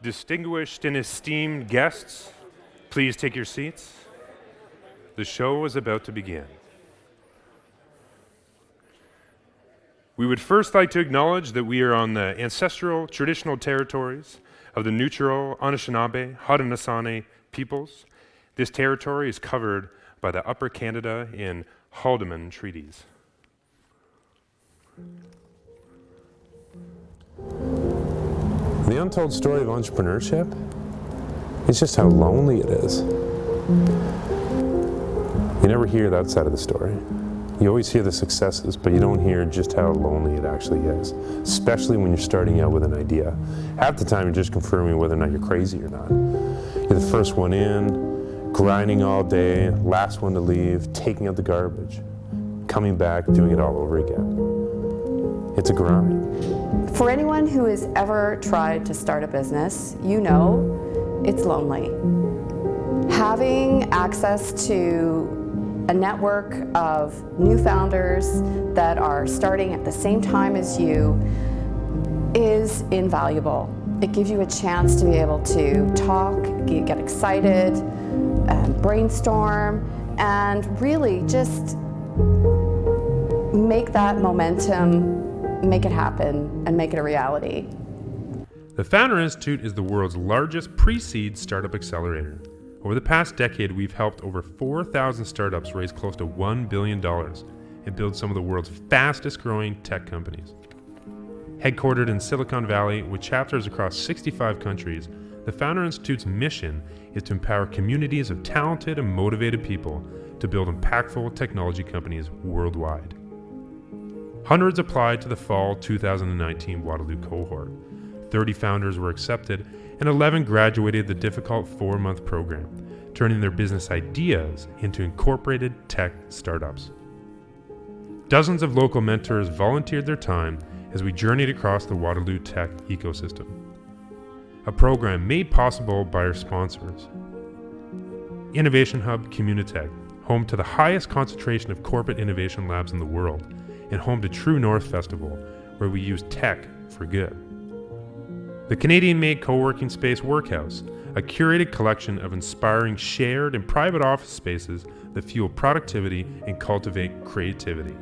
Distinguished and esteemed guests, please take your seats. The show is about to begin. We would first like to acknowledge that we are on the ancestral traditional territories of the Neutral, Anishinaabe, Haudenosaunee peoples. This territory is covered by the Upper Canada and Haldimand treaties. The untold story of entrepreneurship is just how lonely it is. You never hear that side of the story. You always hear the successes, but you don't hear just how lonely it actually is, especially when you're starting out with an idea. Half the time you're just confirming whether or not you're crazy or not. You're the first one in, grinding all day, last one to leave, taking out the garbage, coming back, doing it all over again. It's a grind. For anyone who has ever tried to start a business, you know it's lonely. Having access to a network of new founders that are starting at the same time as you is invaluable. It gives you a chance to be able to talk, get excited, brainstorm, and really just make that momentum, make it happen, and make it a reality. The Founder Institute is the world's largest pre-seed startup accelerator. Over the past decade, we've helped over 4,000 startups raise close to $1 billion and build some of the world's fastest growing tech companies. Headquartered in Silicon Valley with chapters across 65 countries, the Founder Institute's mission is to empower communities of talented and motivated people to build impactful technology companies worldwide. Hundreds applied to the fall 2019 Waterloo Cohort. 30 founders were accepted, and 11 graduated the difficult 4-month program, turning their business ideas into incorporated tech startups. Dozens of local mentors volunteered their time as we journeyed across the Waterloo tech ecosystem. A program made possible by our sponsors. Innovation Hub Communitech, home to the highest concentration of corporate innovation labs in the world, and home to True North Festival, where we use tech for good. The Canadian-made co-working space Workhouse, a curated collection of inspiring shared and private office spaces that fuel productivity and cultivate creativity.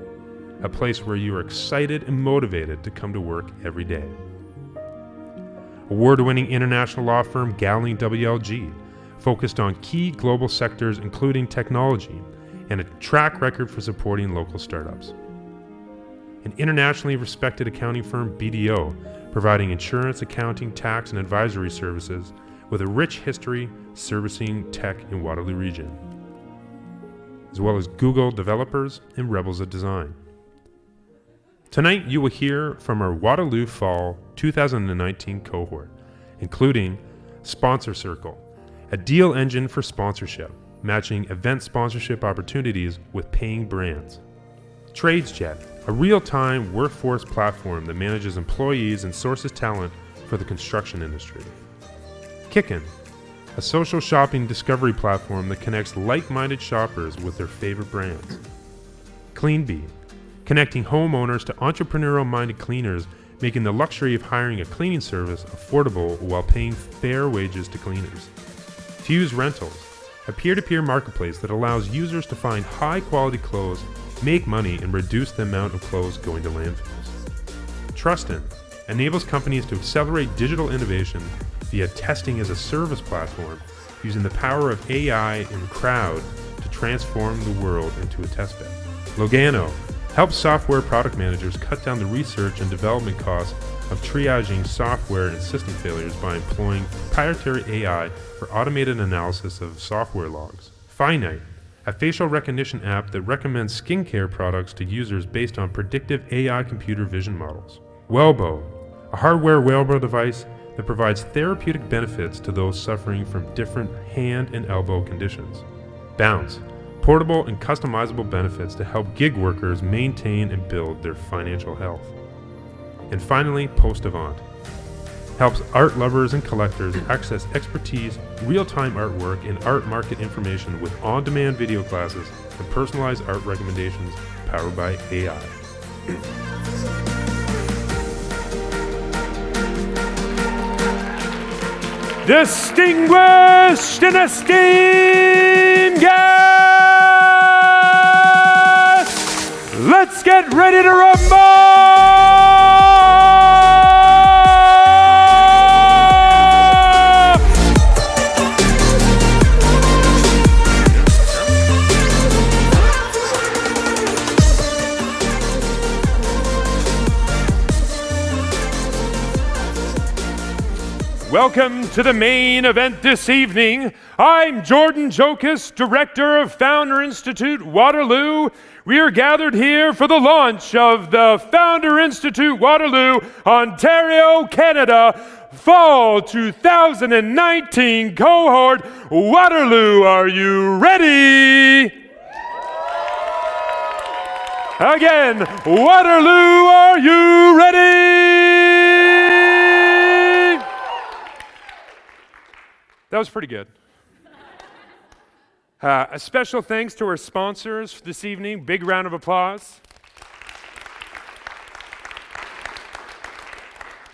A place where you are excited and motivated to come to work every day. Award-winning international law firm Gowling WLG, focused on key global sectors including technology, and a track record for supporting local startups. An internationally respected accounting firm, BDO, providing insurance, accounting, tax, and advisory services with a rich history servicing tech in Waterloo region, as well as Google developers and Rebels of Design. Tonight, you will hear from our Waterloo Fall 2019 cohort, including Sponsor Circle, a deal engine for sponsorship, matching event sponsorship opportunities with paying brands. TradesJet, a real-time workforce platform that manages employees and sources talent for the construction industry. Kickin, a social shopping discovery platform that connects like-minded shoppers with their favorite brands. CleanBee, connecting homeowners to entrepreneurial-minded cleaners, making the luxury of hiring a cleaning service affordable while paying fair wages to cleaners. Fuse Rentals, a peer-to-peer marketplace that allows users to find high-quality clothes, make money, and reduce the amount of clothes going to landfills. Trustee enables companies to accelerate digital innovation via testing as a service platform, using the power of AI and crowd to transform the world into a testbed. Logano helps software product managers cut down the research and development costs of triaging software and system failures by employing proprietary AI for automated analysis of software logs. Finite, a facial recognition app that recommends skincare products to users based on predictive AI computer vision models. Wobble, a hardware wearable device that provides therapeutic benefits to those suffering from different hand and elbow conditions. Bounce, portable and customizable benefits to help gig workers maintain and build their financial health. And finally, Avant helps art lovers and collectors access expertise, real-time artwork, and art market information with on-demand video classes and personalized art recommendations powered by AI. distinguished and esteemed guests, let's get ready to rumble! Welcome to the main event this evening. I'm Jordan Jokas, Director of Founder Institute Waterloo. We are gathered here for the launch of the Founder Institute Waterloo, Ontario, Canada, Fall 2019 Cohort. Waterloo, are you ready? Again, Waterloo, are you ready? That was pretty good. A special thanks to our sponsors this evening. Big round of applause.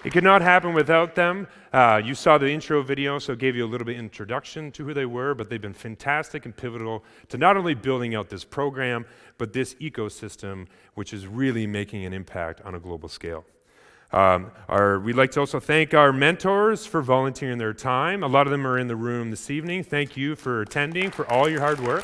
It could not happen without them. You saw the intro video, so it gave you a little bit of introduction to who they were, but they've been fantastic and pivotal to not only building out this program, but this ecosystem, which is really making an impact on a global scale. We'd like to also thank our mentors for volunteering their time. A lot of them are in the room this evening. Thank you for attending, for all your hard work.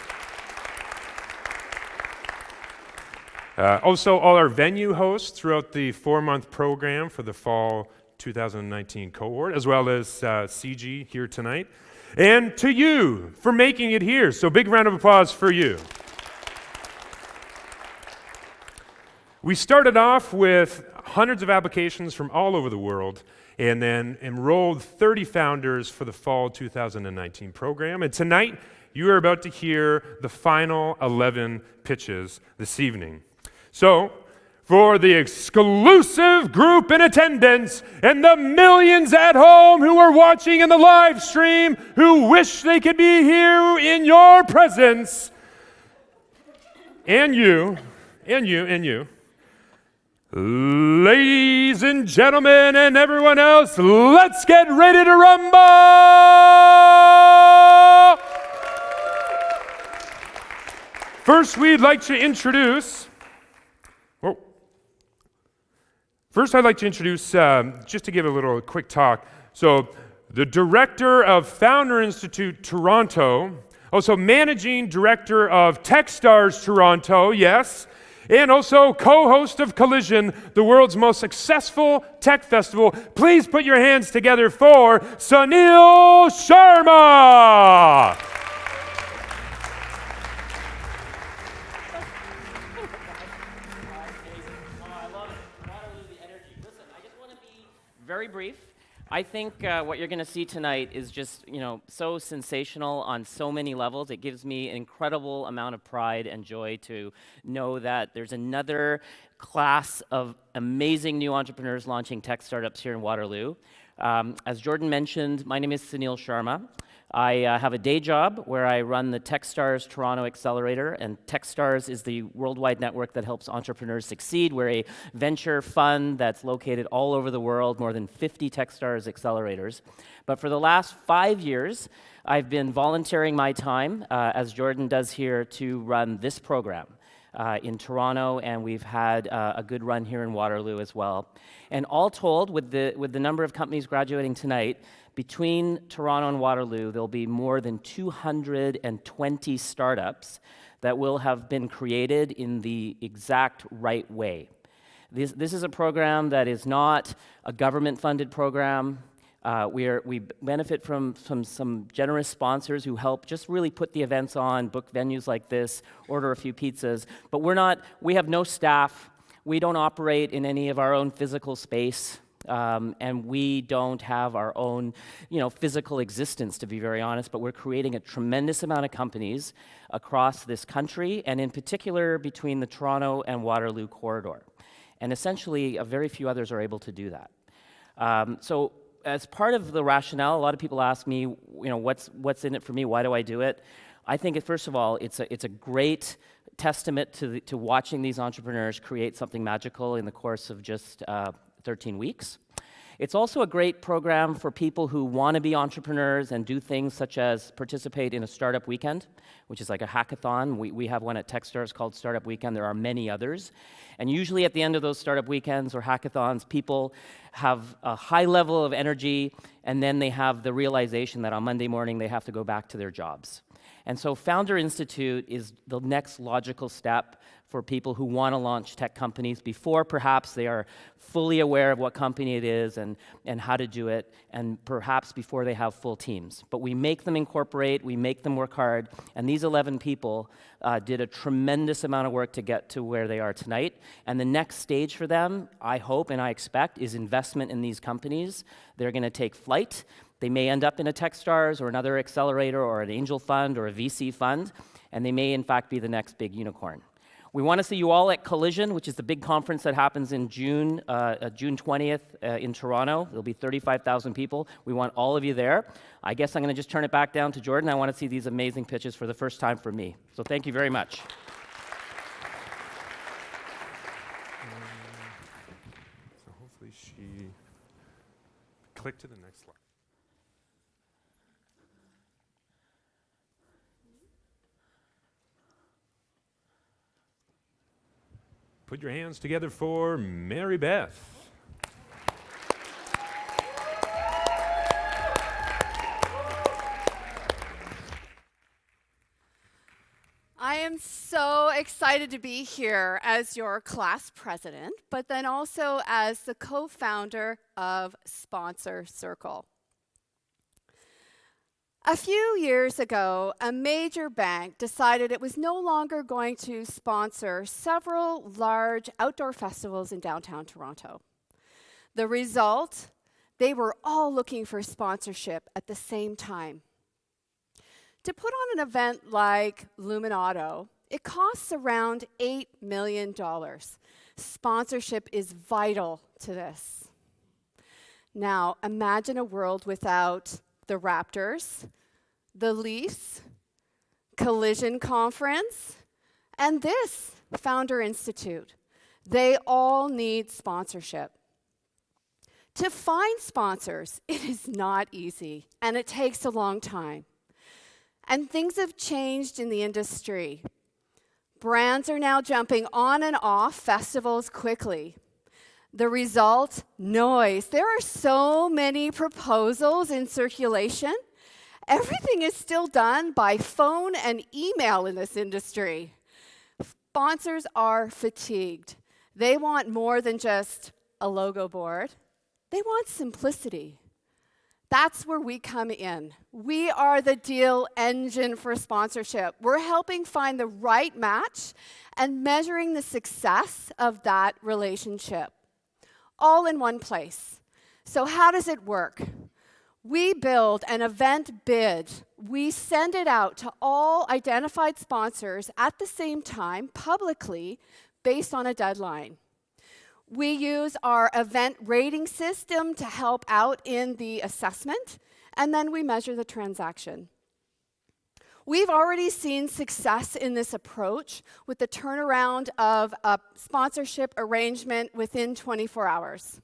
Also, all our venue hosts throughout the 4-month program for the Fall 2019 Cohort, as well as CIGI here tonight. And to you for making it here. So big round of applause for you. We started off with hundreds of applications from all over the world, and then enrolled 30 founders for the Fall 2019 program. And tonight, you are about to hear the final 11 pitches this evening. So, for the exclusive group in attendance and the millions at home who are watching in the live stream who wish they could be here in your presence, and you, ladies and gentlemen and everyone else, let's get ready to rumble! First, we'd like to introduce, just to give a little quick talk, so the Director of Founder Institute Toronto, also Managing Director of Techstars Toronto, yes, and also co-host of Collision, the world's most successful tech festival. Please put your hands together for Sunil Sharma. Very brief. I think what you're going to see tonight is just, so sensational on so many levels. It gives me an incredible amount of pride and joy to know that there's another class of amazing new entrepreneurs launching tech startups here in Waterloo. As Jordan mentioned, my name is Sunil Sharma. I have a day job where I run the Techstars Toronto Accelerator, and Techstars is the worldwide network that helps entrepreneurs succeed. We're a venture fund that's located all over the world, more than 50 Techstars accelerators. But for the last 5 years, I've been volunteering my time, as Jordan does here, to run this program in Toronto, and we've had a good run here in Waterloo as well. And all told, with the number of companies graduating tonight, between Toronto and Waterloo, there'll be more than 220 startups that will have been created in the exact right way. This is a program that is not a government-funded program. We benefit from some generous sponsors who help just really put the events on, book venues like this, order a few pizzas. But we have no staff. We don't operate in any of our own physical space. And we don't have our own, physical existence, to be very honest, but we're creating a tremendous amount of companies across this country, and in particular between the Toronto and Waterloo corridor. And essentially, very few others are able to do that. So as part of the rationale, a lot of people ask me, what's in it for me? Why do I do it? I think, first of all, it's a great testament to watching these entrepreneurs create something magical in the course of just 13 weeks. It's also a great program for people who want to be entrepreneurs and do things such as participate in a startup weekend, which is like a hackathon. We have one at Techstars called Startup Weekend. There are many others. And usually at the end of those startup weekends or hackathons, people have a high level of energy, and then they have the realization that on Monday morning they have to go back to their jobs. And so Founder Institute is the next logical step for people who want to launch tech companies before perhaps they are fully aware of what company it is and how to do it, and perhaps before they have full teams. But we make them incorporate, we make them work hard, and these 11 people did a tremendous amount of work to get to where they are tonight. And the next stage for them, I hope and I expect, is investment in these companies. They're going to take flight. They may end up in a Techstars or another accelerator or an angel fund or a VC fund, and they may in fact be the next big unicorn. We want to see you all at Collision, which is the big conference that happens in June 20th in Toronto. There'll be 35,000 people. We want all of you there. I guess I'm going to just turn it back down to Jordan. I want to see these amazing pitches for the first time for me. So thank you very much. So hopefully she click to the next slide. Put your hands together for Mary Beth. I am so excited to be here as your class president, but then also as the co-founder of Sponsor Circle. A few years ago, a major bank decided it was no longer going to sponsor several large outdoor festivals in downtown Toronto. The result, they were all looking for sponsorship at the same time. To put on an event like Luminato, it costs around $8 million. Sponsorship is vital to this. Now, imagine a world without the Raptors, the Leafs, Collision Conference, and this Founder Institute. They all need sponsorship. To find sponsors, it is not easy, and it takes a long time. And things have changed in the industry. Brands are now jumping on and off festivals quickly. The result, noise. There are so many proposals in circulation. Everything is still done by phone and email in this industry. Sponsors are fatigued. They want more than just a logo board. They want simplicity. That's where we come in. We are the deal engine for sponsorship. We're helping find the right match and measuring the success of that relationship, all in one place. So how does it work? We build an event bid. We send it out to all identified sponsors at the same time, publicly, based on a deadline. We use our event rating system to help out in the assessment, and then we measure the transaction. We've already seen success in this approach with the turnaround of a sponsorship arrangement within 24 hours.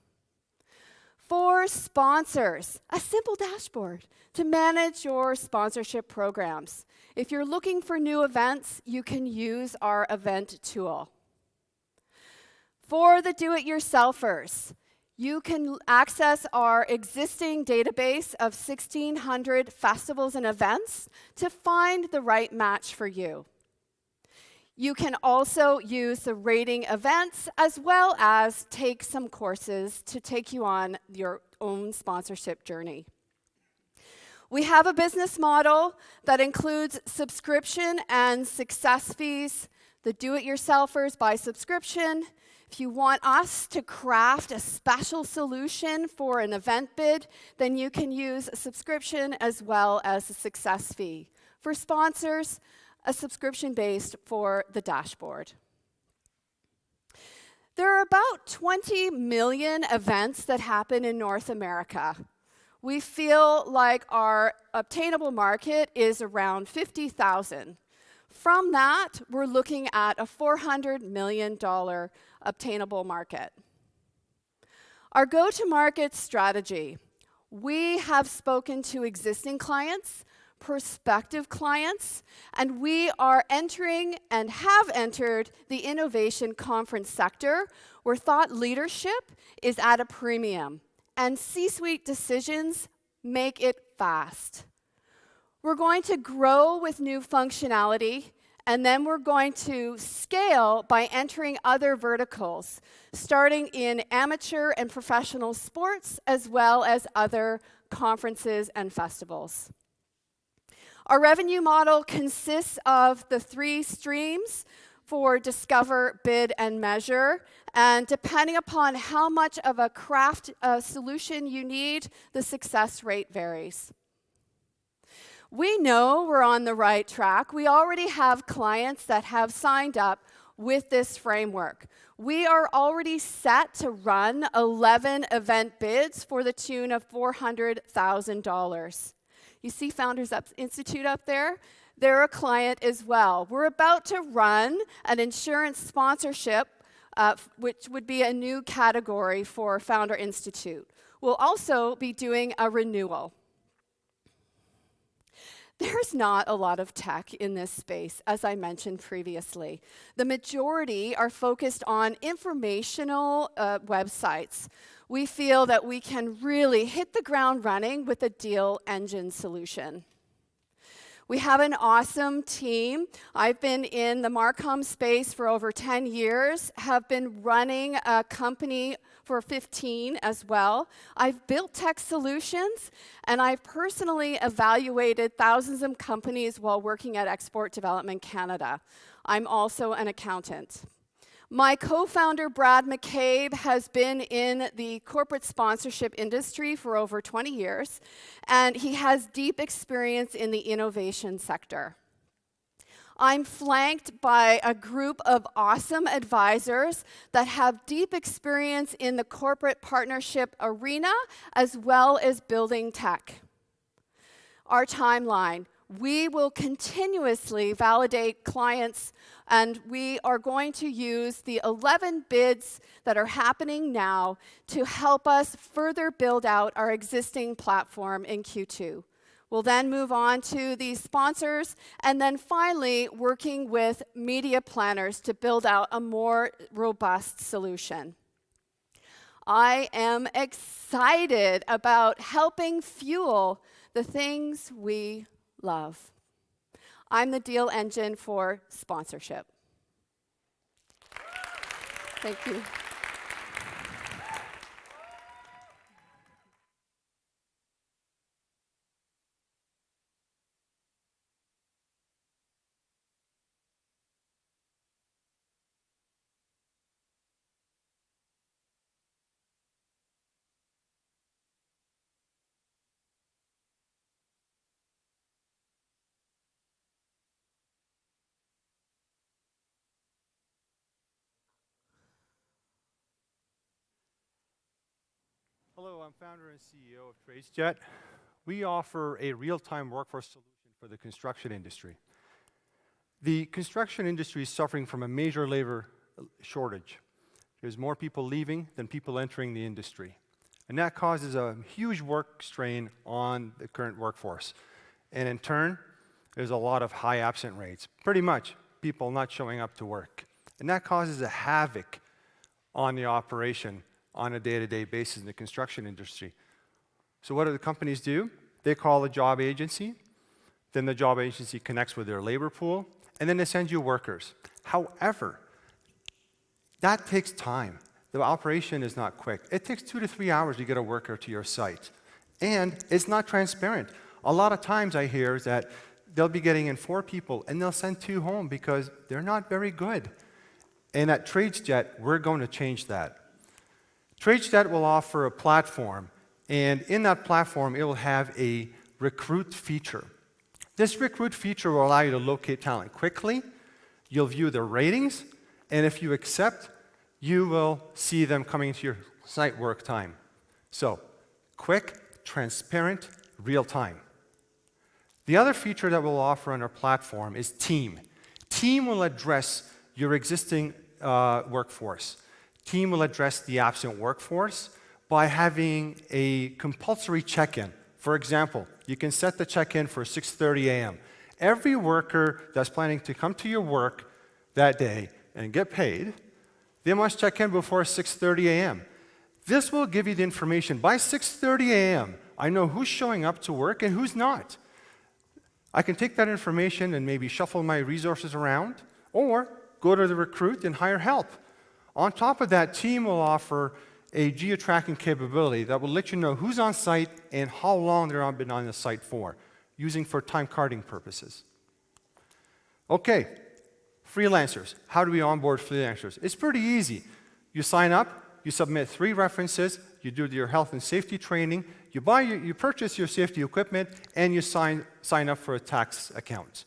For sponsors, a simple dashboard to manage your sponsorship programs. If you're looking for new events, you can use our event tool. For the do-it-yourselfers, you can access our existing database of 1,600 festivals and events to find the right match for you. You can also use the rating events as well as take some courses to take you on your own sponsorship journey. We have a business model that includes subscription and success fees, the do-it-yourselfers by subscription. If you want us to craft a special solution for an event bid, then you can use a subscription as well as a success fee. For sponsors, a subscription based for the dashboard. There are about 20 million events that happen in North America. We feel like our obtainable market is around 50,000. From that, we're looking at a $400 million obtainable market. Our go-to-market strategy. We have spoken to existing clients, prospective clients, and we are entering and have entered the innovation conference sector where thought leadership is at a premium and C-suite decisions make it fast. We're going to grow with new functionality, and then we're going to scale by entering other verticals, starting in amateur and professional sports, as well as other conferences and festivals. Our revenue model consists of the 3 streams for discover, bid, and measure. And depending upon how much of a craft solution you need, the success rate varies. We know we're on the right track. We already have clients that have signed up with this framework. We are already set to run 11 event bids for the tune of $400,000. You see Founders Institute up there? They're a client as well. We're about to run an insurance sponsorship, which would be a new category for Founder Institute. We'll also be doing a renewal. There's not a lot of tech in this space, as I mentioned previously. The majority are focused on informational websites. We feel that we can really hit the ground running with a deal engine solution. We have an awesome team. I've been in the Marcom space for over 10 years, have been running a company for 15 as well. I've built tech solutions, and I've personally evaluated thousands of companies while working at Export Development Canada. I'm also an accountant. My co-founder, Brad McCabe, has been in the corporate sponsorship industry for over 20 years, and he has deep experience in the innovation sector. I'm flanked by a group of awesome advisors that have deep experience in the corporate partnership arena, as well as building tech. Our timeline. We will continuously validate clients, and we are going to use the 11 bids that are happening now to help us further build out our existing platform in Q2. We'll then move on to the sponsors, and then finally working with media planners to build out a more robust solution. I am excited about helping fuel the things we love. I'm the deal engine for sponsorship. Thank you. Hello, I'm founder and CEO of TraceJet. We offer a real-time workforce solution for the construction industry. The construction industry is suffering from a major labor shortage. There's more people leaving than people entering the industry. And that causes a huge work strain on the current workforce. And in turn, there's a lot of high absent rates. Pretty much people not showing up to work. And that causes a havoc on the operation on a day-to-day basis in the construction industry. So what do the companies do? They call a job agency, then the job agency connects with their labor pool, and then they send you workers. However, that takes time. The operation is not quick. It takes 2 to 3 hours to get a worker to your site. And it's not transparent. A lot of times I hear that they'll be getting in 4 people and they'll send 2 home because they're not very good. And at TraceJet, we're going to change that. TraceJet will offer a platform, and in that platform, it will have a recruit feature. This recruit feature will allow you to locate talent quickly. You'll view their ratings, and if you accept, you will see them coming to your site work time. So, quick, transparent, real time. The other feature that we'll offer on our platform is Team. Team will address your existing workforce. Team will address the absent workforce by having a compulsory check-in. For example, you can set the check-in for 6:30 a.m. Every worker that's planning to come to your work that day and get paid, they must check in before 6:30 a.m. This will give you the information. By 6:30 a.m., I know who's showing up to work and who's not. I can take that information and maybe shuffle my resources around, or go to the recruit and hire help. On top of that, team will offer a geo-tracking capability that will let you know who's on site and how long they've been on the site for, using for time carding purposes. Okay, freelancers. How do we onboard freelancers? It's pretty easy. You sign up, you submit 3 references, you do your health and safety training, you purchase your safety equipment, and you sign up for a tax account.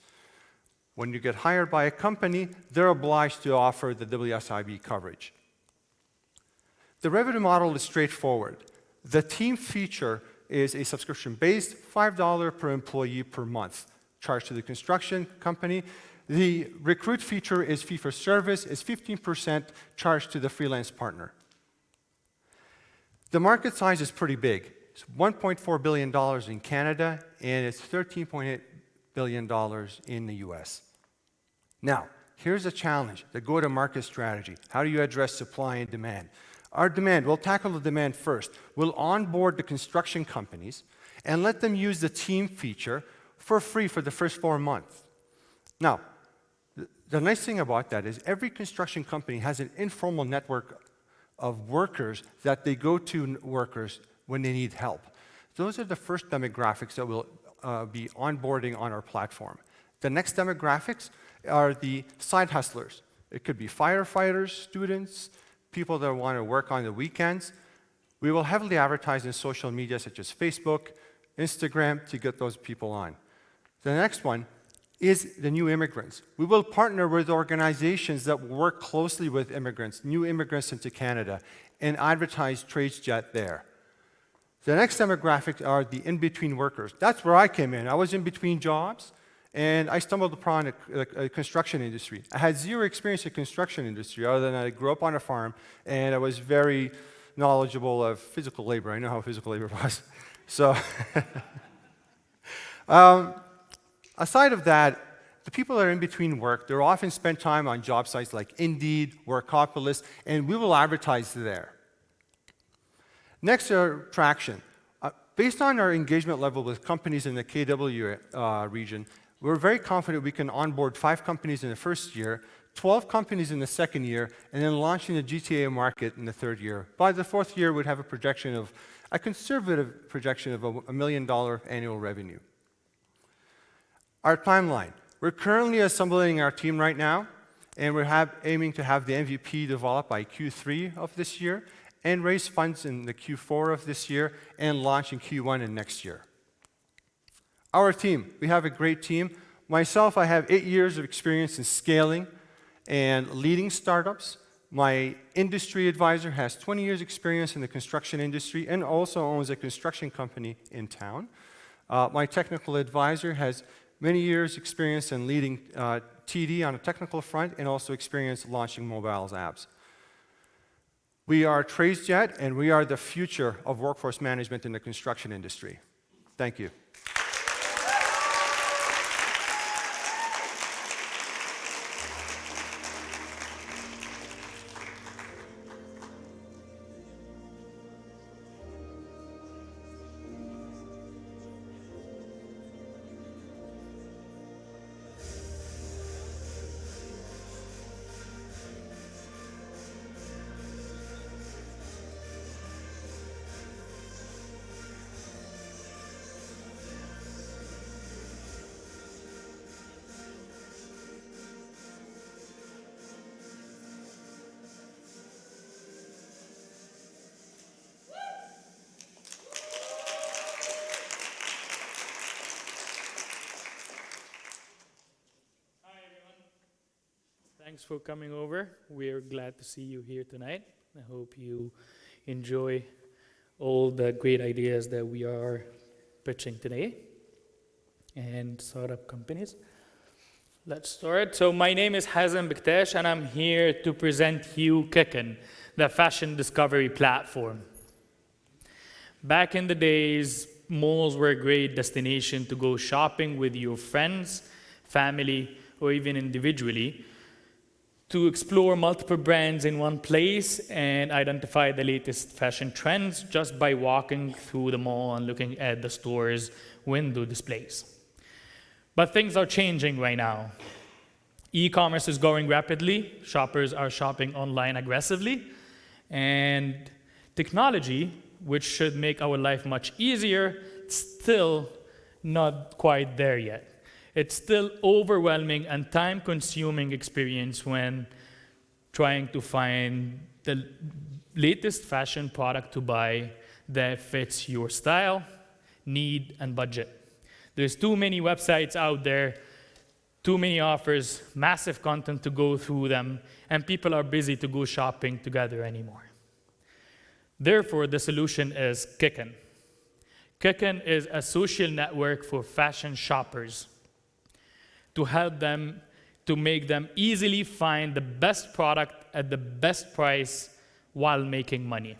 When you get hired by a company, they're obliged to offer the WSIB coverage. The revenue model is straightforward. The team feature is a subscription-based $5 per employee per month, charged to the construction company. The recruit feature is fee-for-service, is 15% charged to the freelance partner. The market size is pretty big. It's $1.4 billion in Canada, and it's $13.8 billion in the US. Now, here's a challenge, the go-to-market strategy. How do you address supply and demand? Our demand, we'll tackle the demand first. We'll onboard the construction companies and let them use the team feature for free for the first 4 months. Now, the nice thing about that is every construction company has an informal network of workers that they go to workers when they need help. Those are the first demographics that we'll be onboarding on our platform. The next demographics are the side hustlers. It could be firefighters, students, people that want to work on the weekends. We will heavily advertise in social media such as Facebook, Instagram to get those people on. The next one is the new immigrants. We will partner with organizations that work closely with immigrants, new immigrants into Canada, and advertise TradesJet there. The next demographic are the in-between workers. That's where I came in. I was in between jobs, and I stumbled upon a construction industry. I had 0 experience in construction industry other than I grew up on a farm, and I was very knowledgeable of physical labor. I know how physical labor was. So, aside of that, the people that are in between work, they're often spend time on job sites like Indeed, Workopolis, and we will advertise there. Next are traction. Based on our engagement level with companies in the KW region, we're very confident we can onboard 5 companies in the first year, 12 companies in the second year, and then launching the GTA market in the 3rd year. By the 4th year, we'd have a conservative projection of $1 million annual revenue. Our timeline. We're currently assembling our team right now, and we're aiming to have the MVP developed by Q3 of this year, and raise funds in the Q4 of this year, and launch in Q1 in next year. Our team, we have a great team. Myself, I have 8 years of experience in scaling and leading startups. My industry advisor has 20 years experience in the construction industry and also owns a construction company in town. My technical advisor has many years experience in leading TD on a technical front and also experience launching mobile apps. We are TradesJet, and we are the future of workforce management in the construction industry. Thank you. Thanks for coming over. We're glad to see you here tonight. I hope you enjoy all the great ideas that we are pitching today and startup companies. Let's start. So my name is Hazem Bektash, and I'm here to present you Kickin, the fashion discovery platform. Back in the days, malls were a great destination to go shopping with your friends, family, or even individually, to explore multiple brands in one place and identify the latest fashion trends just by walking through the mall and looking at the store's window displays. But things are changing right now. E-commerce is growing rapidly, shoppers are shopping online aggressively, and technology, which should make our life much easier, still not quite there yet. It's still overwhelming and time-consuming experience when trying to find the latest fashion product to buy that fits your style, need, and budget. There's too many websites out there, too many offers, massive content to go through them, and people are busy to go shopping together anymore. Therefore, the solution is Kickin. Kickin is a social network for fashion shoppers to help them, to make them easily find the best product at the best price while making money.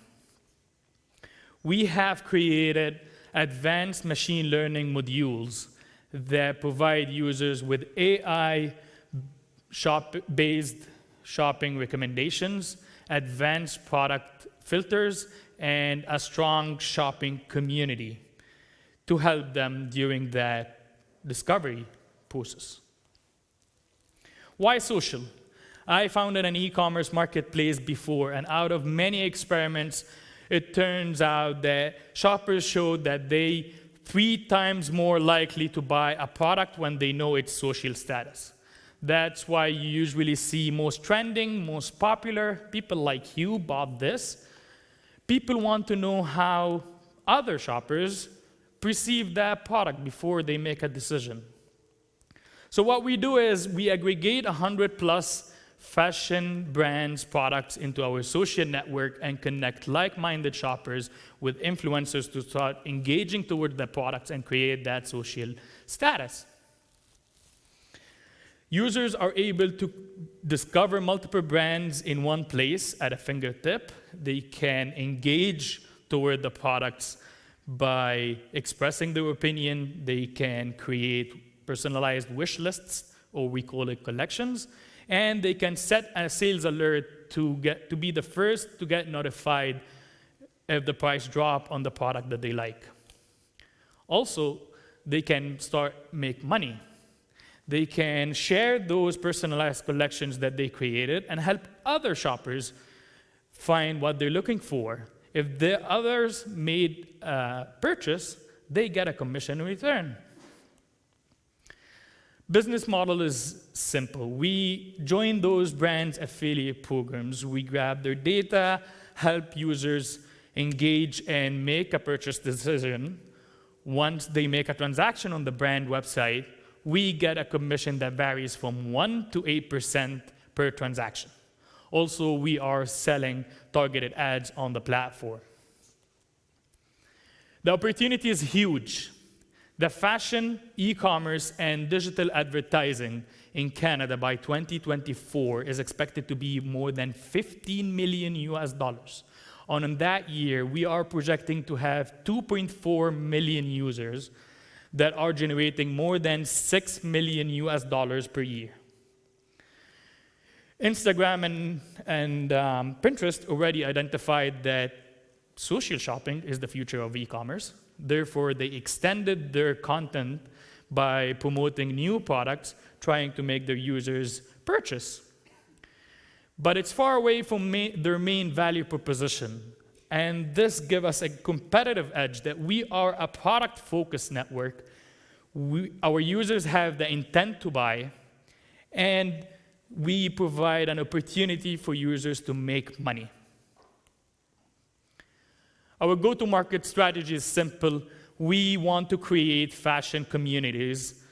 We have created advanced machine learning modules that provide users with AI-based shopping recommendations, advanced product filters, and a strong shopping community to help them during that discovery process. Why social? I founded an e-commerce marketplace before, and out of many experiments, it turns out that shoppers showed that they 3 times more likely to buy a product when they know its social status. That's why you usually see most trending, most popular, people like you bought this. People want to know how other shoppers perceive that product before they make a decision. So what we do is we aggregate 100+ fashion brands products into our social network and connect like-minded shoppers with influencers to start engaging toward the products and create that social status. Users are able to discover multiple brands in one place at a fingertip. They can engage toward the products by expressing their opinion. They can create personalized wish lists, or we call it collections, and they can set a sales alert to be the first to get notified if the price drop on the product that they like. Also, they can start make money. They can share those personalized collections that they created and help other shoppers find what they're looking for. If the others made a purchase, they get a commission in return. Business model is simple. We join those brands' affiliate programs. We grab their data, help users engage and make a purchase decision. Once they make a transaction on the brand website, we get a commission that varies from 1% to 8% per transaction. Also, we are selling targeted ads on the platform. The opportunity is huge. The fashion, e-commerce, and digital advertising in Canada by 2024 is expected to be more than $15 million. On that year, we are projecting to have 2.4 million users that are generating more than $6 million per year. Instagram and Pinterest already identified that social shopping is the future of e-commerce. Therefore, they extended their content by promoting new products, trying to make their users purchase. But it's far away from their main value proposition. And this gives us a competitive edge that we are a product-focused network. Our users have the intent to buy, and we provide an opportunity for users to make money. Our go-to-market strategy is simple. We want to create fashion communities,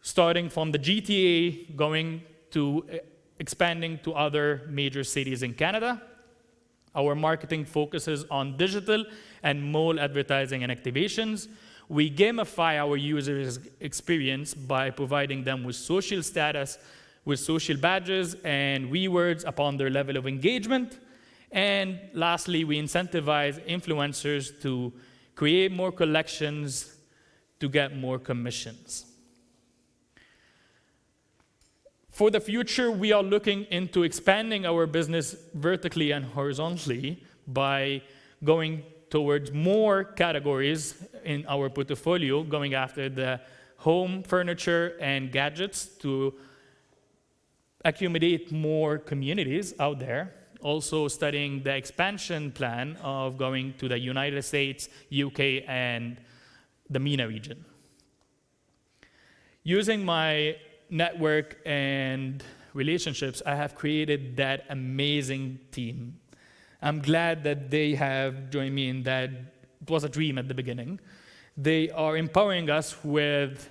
starting from the GTA, going to expanding to other major cities in Canada. Our marketing focuses on digital and mall advertising and activations. We gamify our users' experience by providing them with social status, with social badges and rewards upon their level of engagement. And lastly, we incentivize influencers to create more collections to get more commissions. For the future, we are looking into expanding our business vertically and horizontally by going towards more categories in our portfolio, going after the home, furniture, and gadgets to accumulate more communities out there. Also studying the expansion plan of going to the United States, UK, and the MENA region. Using my network and relationships, I have created that amazing team. I'm glad that they have joined me in that. It was a dream at the beginning. They are empowering us with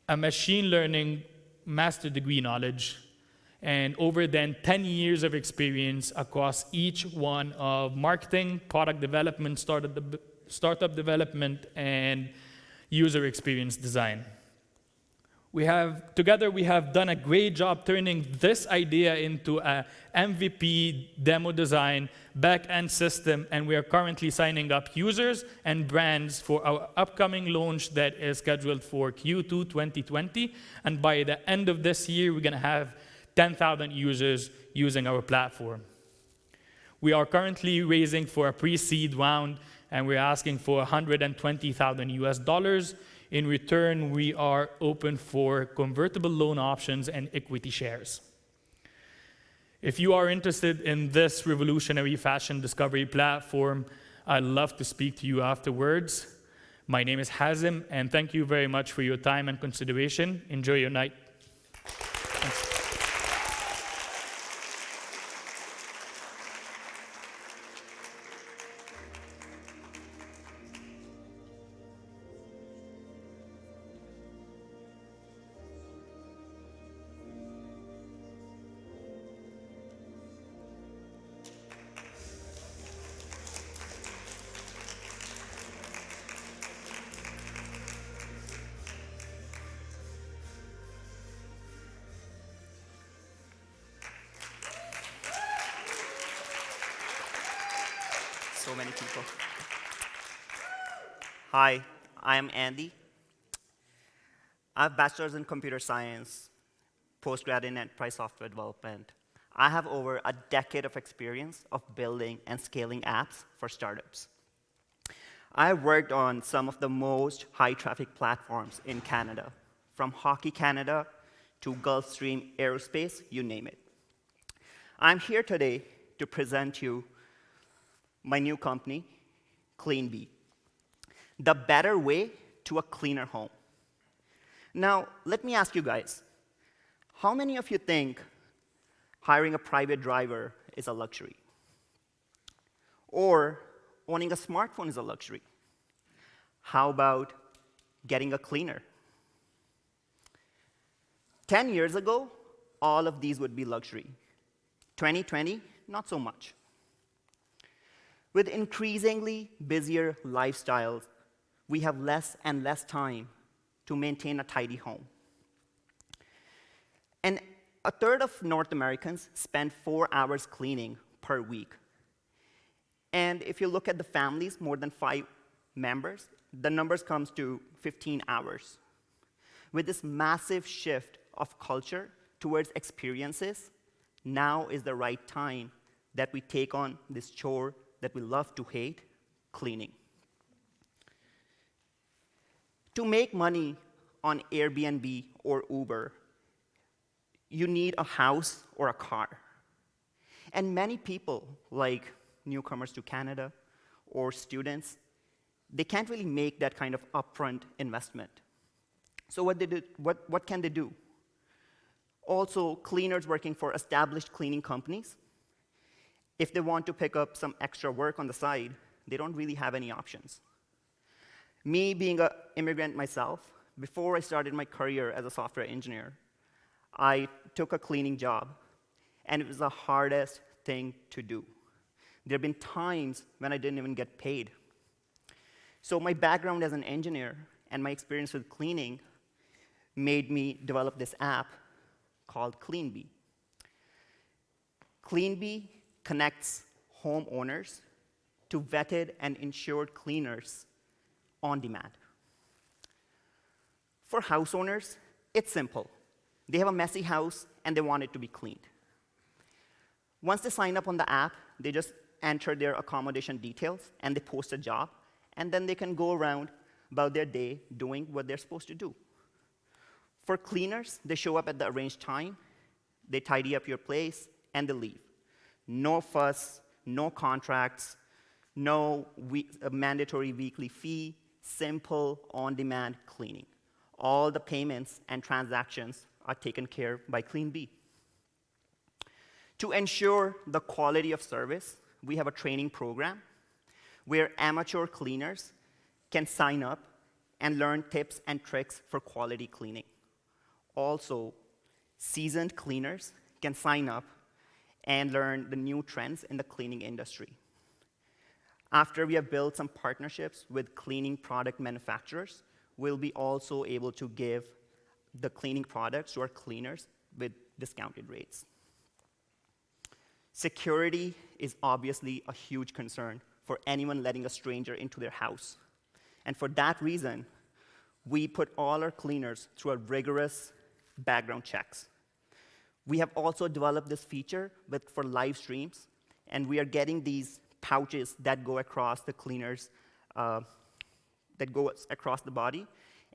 a machine learning master degree knowledge and over then 10 years of experience across each one of marketing, product development, startup development, and user experience design. Together we have done a great job turning this idea into a MVP demo design back-end system, and we are currently signing up users and brands for our upcoming launch that is scheduled for Q2 2020. And by the end of this year, we're going to have 10,000 users using our platform. We are currently raising for a pre-seed round, and we're asking for $120,000 US. In return, we are open for convertible loan options and equity shares. If you are interested in this revolutionary fashion discovery platform, I'd love to speak to you afterwards. My name is Hazim, and thank you very much for your time and consideration. Enjoy your night. Thanks. So many people. Hi, I am Andy. I have bachelor's in computer science, postgrad in enterprise software development. I have over a decade of experience of building and scaling apps for startups. I worked on some of the most high-traffic platforms in Canada, from Hockey Canada to Gulfstream Aerospace, you name it. I'm here today to present you my new company, CleanBee, the better way to a cleaner home. Now, let me ask you guys, how many of you think hiring a private driver is a luxury? Or owning a smartphone is a luxury? How about getting a cleaner? 10 years ago, all of these would be luxury. 2020, not so much. With increasingly busier lifestyles, we have less and less time to maintain a tidy home. And a third of North Americans spend 4 hours cleaning per week. And if you look at the families, more than 5 members, the numbers comes to 15 hours. With this massive shift of culture towards experiences, now is the right time that we take on this chore that we love to hate, cleaning. To make money on Airbnb or Uber, you need a house or a car. And many people, like newcomers to Canada or students, they can't really make that kind of upfront investment. So what can they do? Also, cleaners working for established cleaning companies, if they want to pick up some extra work on the side, they don't really have any options. Me being an immigrant myself, before I started my career as a software engineer, I took a cleaning job, and it was the hardest thing to do. There have been times when I didn't even get paid. So my background as an engineer and my experience with cleaning made me develop this app called CleanBee. CleanBee connects homeowners to vetted and insured cleaners on demand. For house owners, it's simple. They have a messy house, and they want it to be cleaned. Once they sign up on the app, they just enter their accommodation details, and they post a job, and then they can go around about their day doing what they're supposed to do. For cleaners, they show up at the arranged time, they tidy up your place, and they leave. No fuss, no contracts, no mandatory weekly fee, simple, on-demand cleaning. All the payments and transactions are taken care of by CleanBee. To ensure the quality of service, we have a training program where amateur cleaners can sign up and learn tips and tricks for quality cleaning. Also, seasoned cleaners can sign up and learn the new trends in the cleaning industry. After we have built some partnerships with cleaning product manufacturers, we'll be also able to give the cleaning products to our cleaners with discounted rates. Security is obviously a huge concern for anyone letting a stranger into their house. And for that reason, we put all our cleaners through a rigorous background checks. We have also developed this feature for live streams, and we are getting these pouches that go across the cleaners, that go across the body,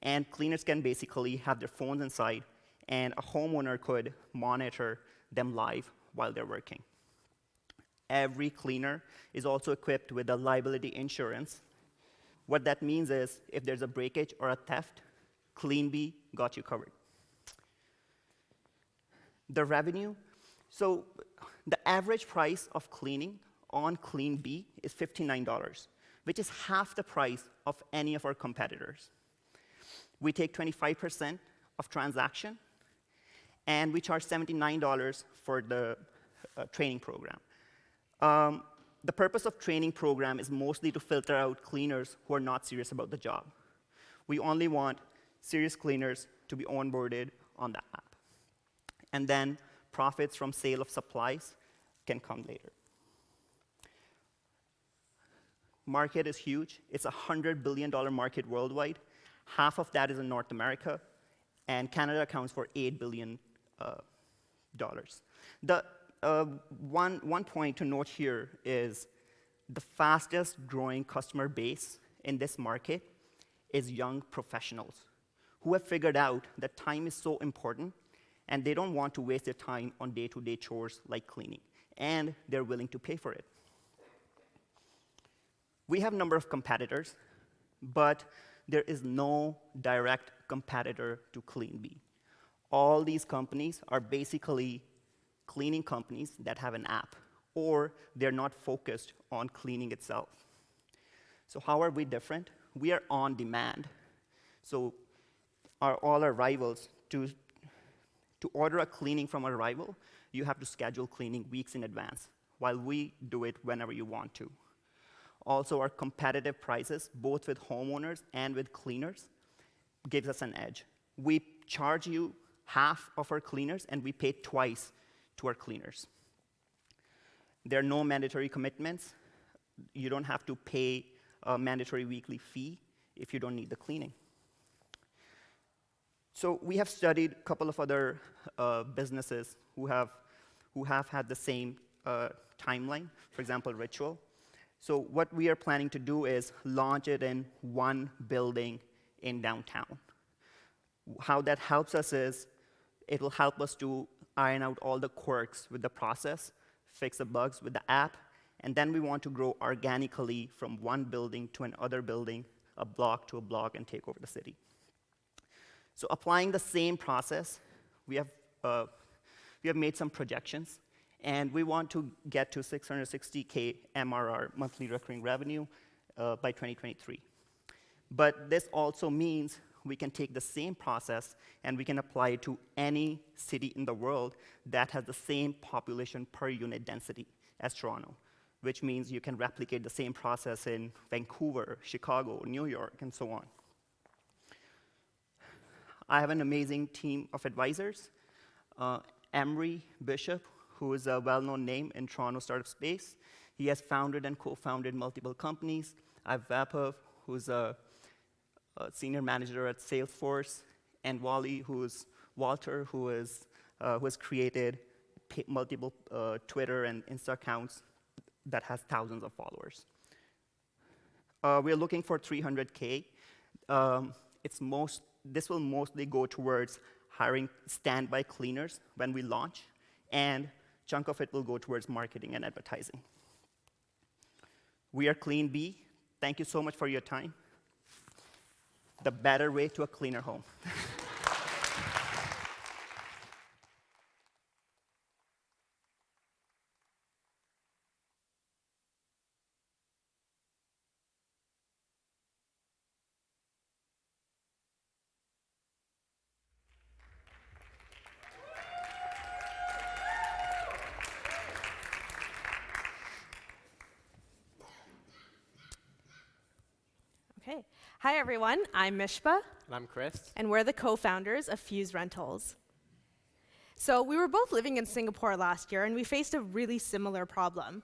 and cleaners can basically have their phones inside, and a homeowner could monitor them live while they're working. Every cleaner is also equipped with a liability insurance. What that means is, if there's a breakage or a theft, CleanBee got you covered. The revenue, so the average price of cleaning on CleanBee is $59, which is half the price of any of our competitors. We take 25% of transaction, and we charge $79 for the training program. The purpose of training program is mostly to filter out cleaners who are not serious about the job. We only want serious cleaners to be onboarded on the app. And then profits from sale of supplies can come later. Market is huge. It's a $100 billion market worldwide. Half of that is in North America, and Canada accounts for $8 billion. The one point to note here is the fastest growing customer base in this market is young professionals who have figured out that time is so important, and they don't want to waste their time on day-to-day chores like cleaning, and they're willing to pay for it. We have a number of competitors, but there is no direct competitor to CleanBee. All these companies are basically cleaning companies that have an app, or they're not focused on cleaning itself. So how are we different? We are on demand. So all our rivals, to order a cleaning from a rival, you have to schedule cleaning weeks in advance, while we do it whenever you want to. Also, our competitive prices, both with homeowners and with cleaners, gives us an edge. We charge you half of our cleaners, and we pay twice to our cleaners. There are no mandatory commitments. You don't have to pay a mandatory weekly fee if you don't need the cleaning. So we have studied a couple of other businesses who have had the same timeline, for example, Ritual. So what we are planning to do is launch it in one building in downtown. How that helps us is, it will help us to iron out all the quirks with the process, fix the bugs with the app, and then we want to grow organically from one building to another building, a block to a block, and take over the city. So applying the same process, we have made some projections, and we want to get to $660K MRR, monthly recurring revenue, by 2023. But this also means we can take the same process and we can apply it to any city in the world that has the same population per unit density as Toronto, which means you can replicate the same process in Vancouver, Chicago, New York, and so on. I have an amazing team of advisors. Emery Bishop, who is a well-known name in Toronto startup space. He has founded and co-founded multiple companies. I have Vapov, who's a a senior manager at Salesforce, and Walter, who has created multiple Twitter and Insta accounts that has thousands of followers. We're looking for 300K. This will mostly go towards hiring standby cleaners when we launch, and a chunk of it will go towards marketing and advertising. We are Clean Bee. Thank you so much for your time. The better way to a cleaner home. Okay. Hi, everyone. I'm Mishpa. And I'm Chris. And we're the co-founders of Fuse Rentals. So we were both living in Singapore last year, and we faced a really similar problem.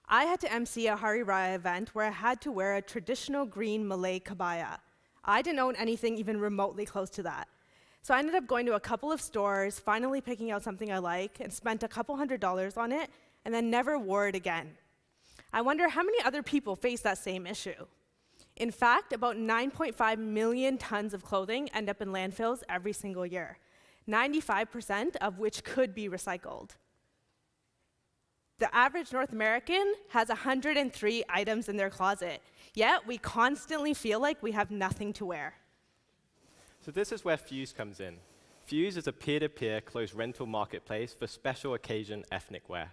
I had to MC a Hari Raya event where I had to wear a traditional green Malay kabaya. I didn't own anything even remotely close to that. So I ended up going to a couple of stores, finally picking out something I like, and spent a couple $100s on it, and then never wore it again. I wonder how many other people face that same issue. In fact, about 9.5 million tons of clothing end up in landfills every single year, 95% of which could be recycled. The average North American has 103 items in their closet, yet we constantly feel like we have nothing to wear. So this is where Fuse comes in. Fuse is a peer-to-peer closed rental marketplace for special occasion ethnic wear.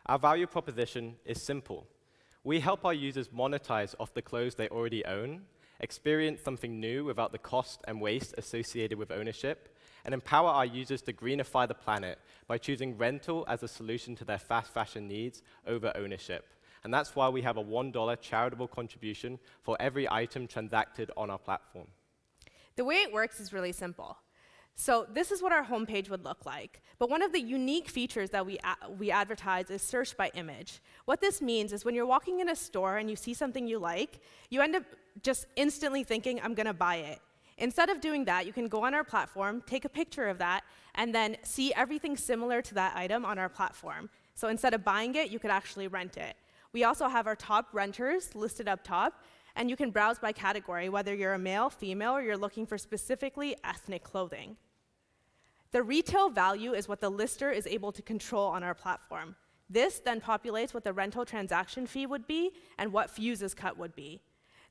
Our value proposition is simple. We help our users monetize off the clothes they already own, experience something new without the cost and waste associated with ownership, and empower our users to greenify the planet by choosing rental as a solution to their fast fashion needs over ownership. And that's why we have a $1 charitable contribution for every item transacted on our platform. The way it works is really simple. So this is what our homepage would look like. But one of the unique features that we advertise is search by image. What this means is when you're walking in a store and you see something you like, you end up just instantly thinking, I'm going to buy it. Instead of doing that, you can go on our platform, take a picture of that, and then see everything similar to that item on our platform. So instead of buying it, you could actually rent it. We also have our top renters listed up top, and you can browse by category, whether you're a male, female, or you're looking for specifically ethnic clothing. The retail value is what the lister is able to control on our platform. This then populates what the rental transaction fee would be and what Fuse's cut would be.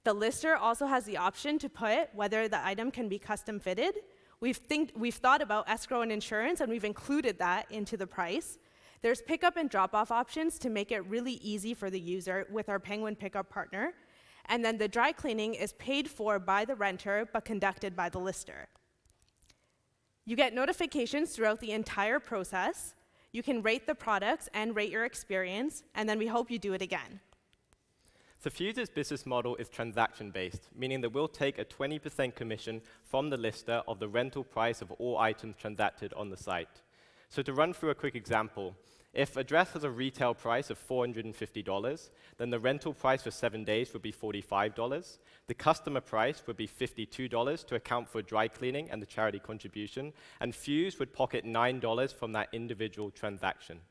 The lister also has the option to put whether the item can be custom fitted. We've thought about escrow and insurance, and we've included that into the price. There's pickup and drop-off options to make it really easy for the user with our Penguin Pickup partner. And then the dry cleaning is paid for by the renter, but conducted by the lister. You get notifications throughout the entire process. You can rate the products and rate your experience, and then we hope you do it again. So Fuse's business model is transaction-based, meaning that we'll take a 20% commission from the lister of the rental price of all items transacted on the site. So to run through a quick example, if a dress has a retail price of $450, then the rental price for 7 days would be $45. The customer price would be $52 to account for dry cleaning and the charity contribution, and Fuse would pocket $9 from that individual transaction.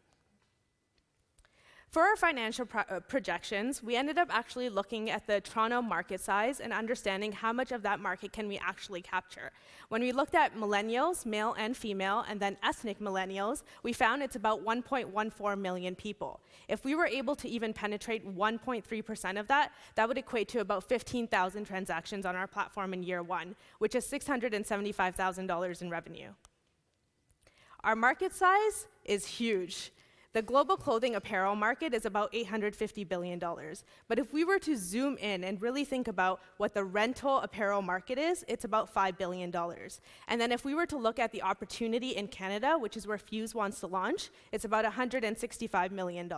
For our financial projections, we ended up actually looking at the Toronto market size and understanding how much of that market can we actually capture. When we looked at millennials, male and female, and then ethnic millennials, we found it's about 1.14 million people. If we were able to even penetrate 1.3% of that, that would equate to about 15,000 transactions on our platform in year one, which is $675,000 in revenue. Our market size is huge. The global clothing apparel market is about $850 billion. But if we were to zoom in and really think about what the rental apparel market is, it's about $5 billion. And then if we were to look at the opportunity in Canada, which is where Fuse wants to launch, it's about $165 million.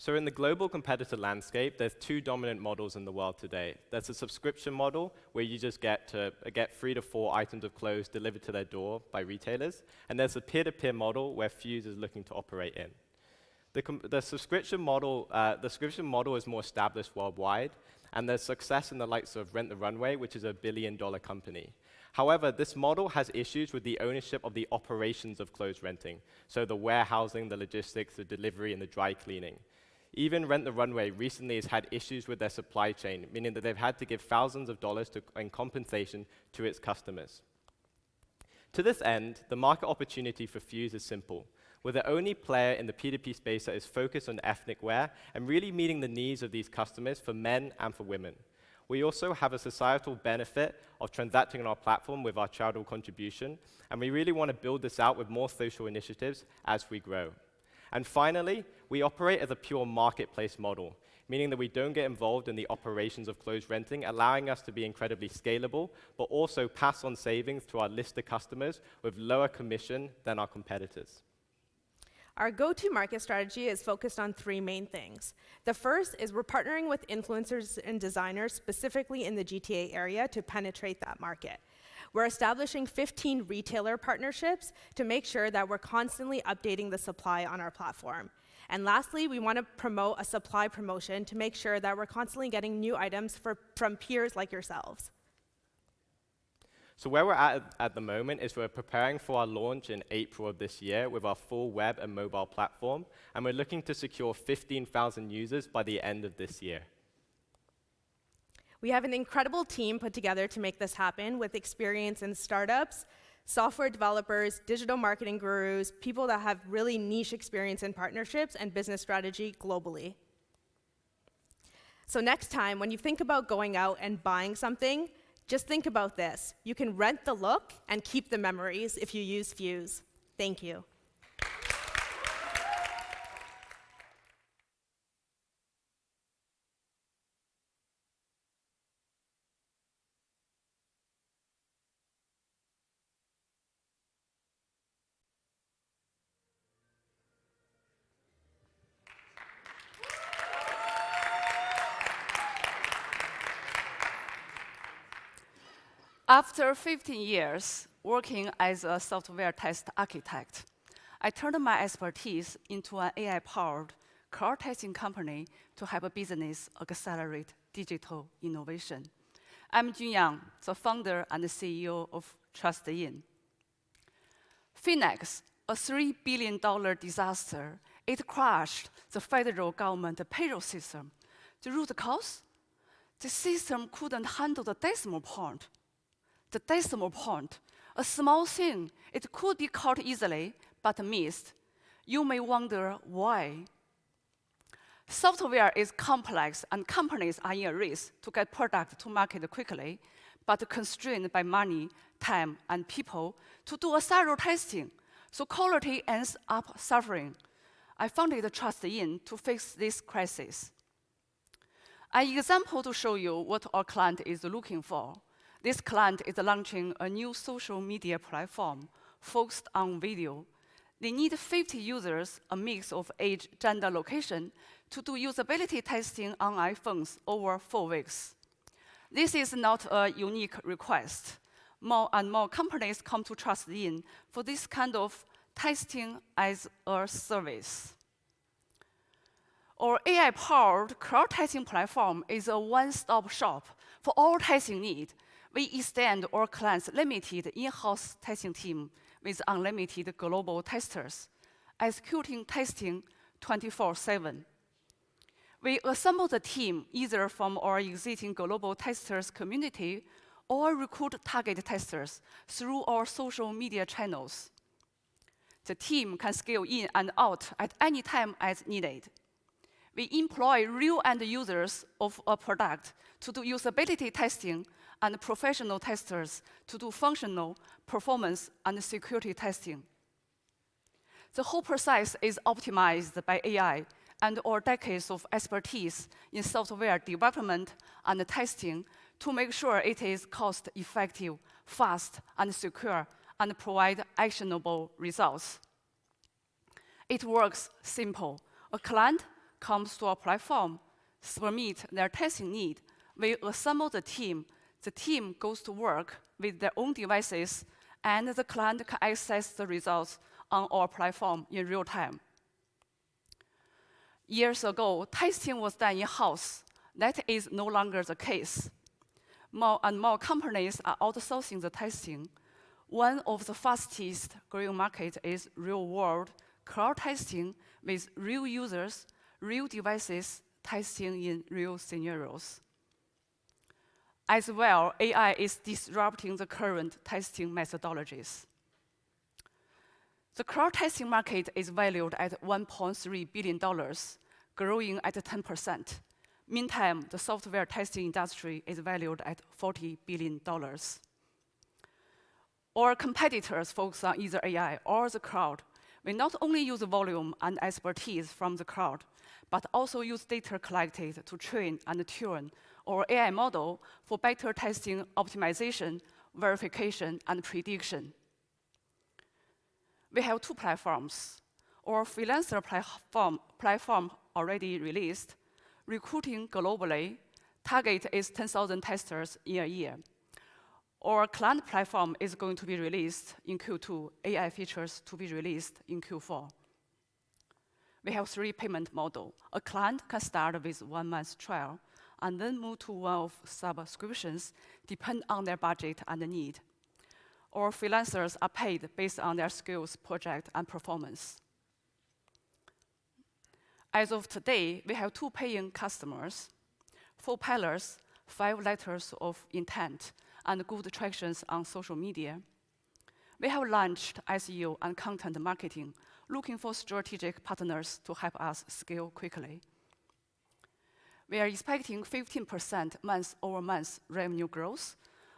So in the global competitor landscape, there's two dominant models in the world today. There's a subscription model, where you just get 3 to 4 items of clothes delivered to their door by retailers. And there's a peer-to-peer model, where Fuse is looking to operate in. The subscription model is more established worldwide, and there's success in the likes of Rent the Runway, which is a $1 billion company. However, this model has issues with the ownership of the operations of clothes renting, so the warehousing, the logistics, the delivery, and the dry cleaning. Even Rent the Runway recently has had issues with their supply chain, meaning that they've had to give thousands of dollars in compensation to its customers. To this end, the market opportunity for Fuse is simple. We're the only player in the P2P space that is focused on ethnic wear and really meeting the needs of these customers for men and for women. We also have a societal benefit of transacting on our platform with our charitable contribution, and we really want to build this out with more social initiatives as we grow. And finally, we operate as a pure marketplace model, meaning that we don't get involved in the operations of clothes renting, allowing us to be incredibly scalable, but also pass on savings to our lister customers with lower commission than our competitors. Our go-to-market strategy is focused on 3 main things. The first is we're partnering with influencers and designers, specifically in the GTA area, to penetrate that market. We're establishing 15 retailer partnerships to make sure that we're constantly updating the supply on our platform. And lastly, we want to promote a supply promotion to make sure that we're constantly getting new items from peers like yourselves. So where we're at the moment is we're preparing for our launch in April of this year with our full web and mobile platform, and we're looking to secure 15,000 users by the end of this year. We have an incredible team put together to make this happen with experience in startups, software developers, digital marketing gurus, people that have really niche experience in partnerships and business strategy globally. So next time, when you think about going out and buying something, just think about this. You can rent the look and keep the memories if you use Fuse. Thank you. After 15 years working as a software test architect, I turned my expertise into an AI-powered car testing company to help a business accelerate digital innovation. I'm Junyang, the founder and CEO of Trustee. Finite, a $3 billion disaster, it crashed the federal government payroll system. The root cause? The system couldn't handle the decimal point. The decimal point, a small thing, it could be caught easily, but missed. You may wonder why. Software is complex, and companies are in a race to get product to market quickly, but constrained by money, time, and people to do a thorough testing, so quality ends up suffering. I founded Trustee to fix this crisis. An example to show you what our client is looking for. This client is launching a new social media platform focused on video. They need 50 users, a mix of age, gender, location, to do usability testing on iPhones over 4 weeks. This is not a unique request. More and more companies come to Trustee for this kind of testing as a service. Our AI-powered crowd testing platform is a one-stop shop for all testing needs. We extend our clients' limited in-house testing team with unlimited global testers, executing testing 24/7. We assemble the team either from our existing global testers community or recruit target testers through our social media channels. The team can scale in and out at any time as needed. We employ real end users of a product to do usability testing and professional testers to do functional, performance, and security testing. The whole process is optimized by AI and our decades of expertise in software development and testing to make sure it is cost-effective, fast, and secure, and provide actionable results. It works simple. A client comes to our platform, submit their testing need. We assemble the team. The team goes to work with their own devices, and the client can access the results on our platform in real time. Years ago, testing was done in-house. That is no longer the case. More and more companies are outsourcing the testing. One of the fastest growing markets is real-world cloud testing with real users, real devices, testing in real scenarios. As well, AI is disrupting the current testing methodologies. The cloud testing market is valued at $1.3 billion, growing at 10%. Meantime, the software testing industry is valued at $40 billion. Our competitors focus on either AI or the cloud. We not only use volume and expertise from the cloud, but also use data collected to train and tune our AI model for better testing, optimization, verification, and prediction. We have two platforms. Our freelancer platform already released, recruiting globally. Target is 10,000 testers in a year. Our client platform is going to be released in Q2, AI features to be released in Q4. We have 3 payment models. A client can start with 1 month trial and then move to one of subscriptions, depend on their budget and need. Our freelancers are paid based on their skills, project, and performance. As of today, we have 2 paying customers, 4 pillars, 5 letters of intent, and good tractions on social media. We have launched SEO and content marketing, looking for strategic partners to help us scale quickly. We are expecting 15% month-over-month revenue growth,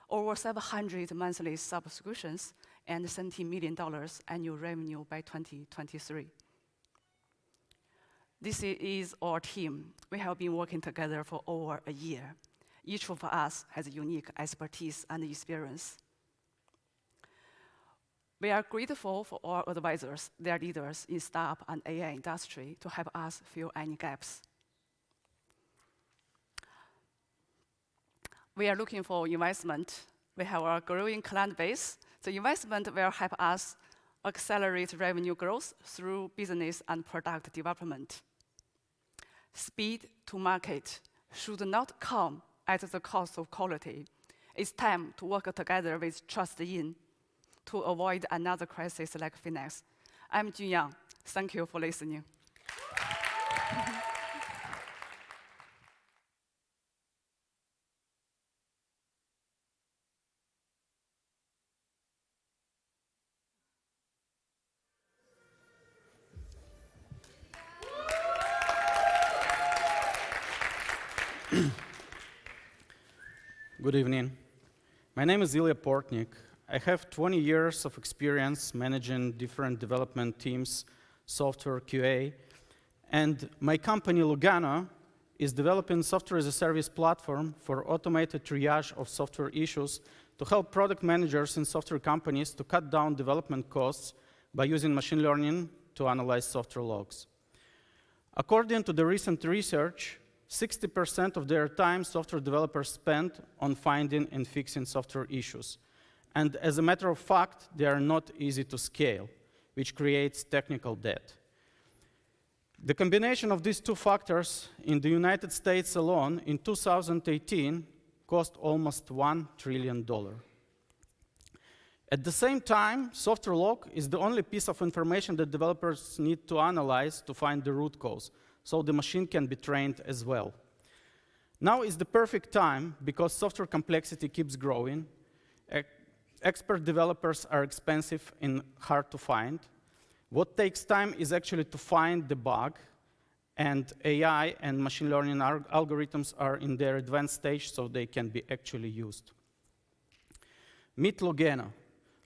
over 700 monthly subscriptions, and $70 million annual revenue by 2023. This is our team. We have been working together for over a year. Each of us has unique expertise and experience. We are grateful for our advisors, their leaders in startup and AI industry to help us fill any gaps. We are looking for investment. We have a growing client base. The investment will help us accelerate revenue growth through business and product development. Speed to market should not come at the cost of quality. It's time to work together with Trustee to avoid another crisis like Finite. I'm Junyang. Thank you for listening. Good evening. My name is Ilya Portnik. I have 20 years of experience managing different development teams, software QA, and my company, Logano, is developing software as a service platform for automated triage of software issues to help product managers in software companies to cut down development costs by using machine learning to analyze software logs. According to the recent research, 60% of their time software developers spend on finding and fixing software issues. And as a matter of fact, they are not easy to scale, which creates technical debt. The combination of these two factors in the United States alone in 2018 cost almost $1 trillion. At the same time, software log is the only piece of information that developers need to analyze to find the root cause, so the machine can be trained as well. Now is the perfect time because software complexity keeps growing. Expert developers are expensive and hard to find. What takes time is actually to find the bug, and AI and machine learning algorithms are in their advanced stage, so they can be actually used. Meet Logano.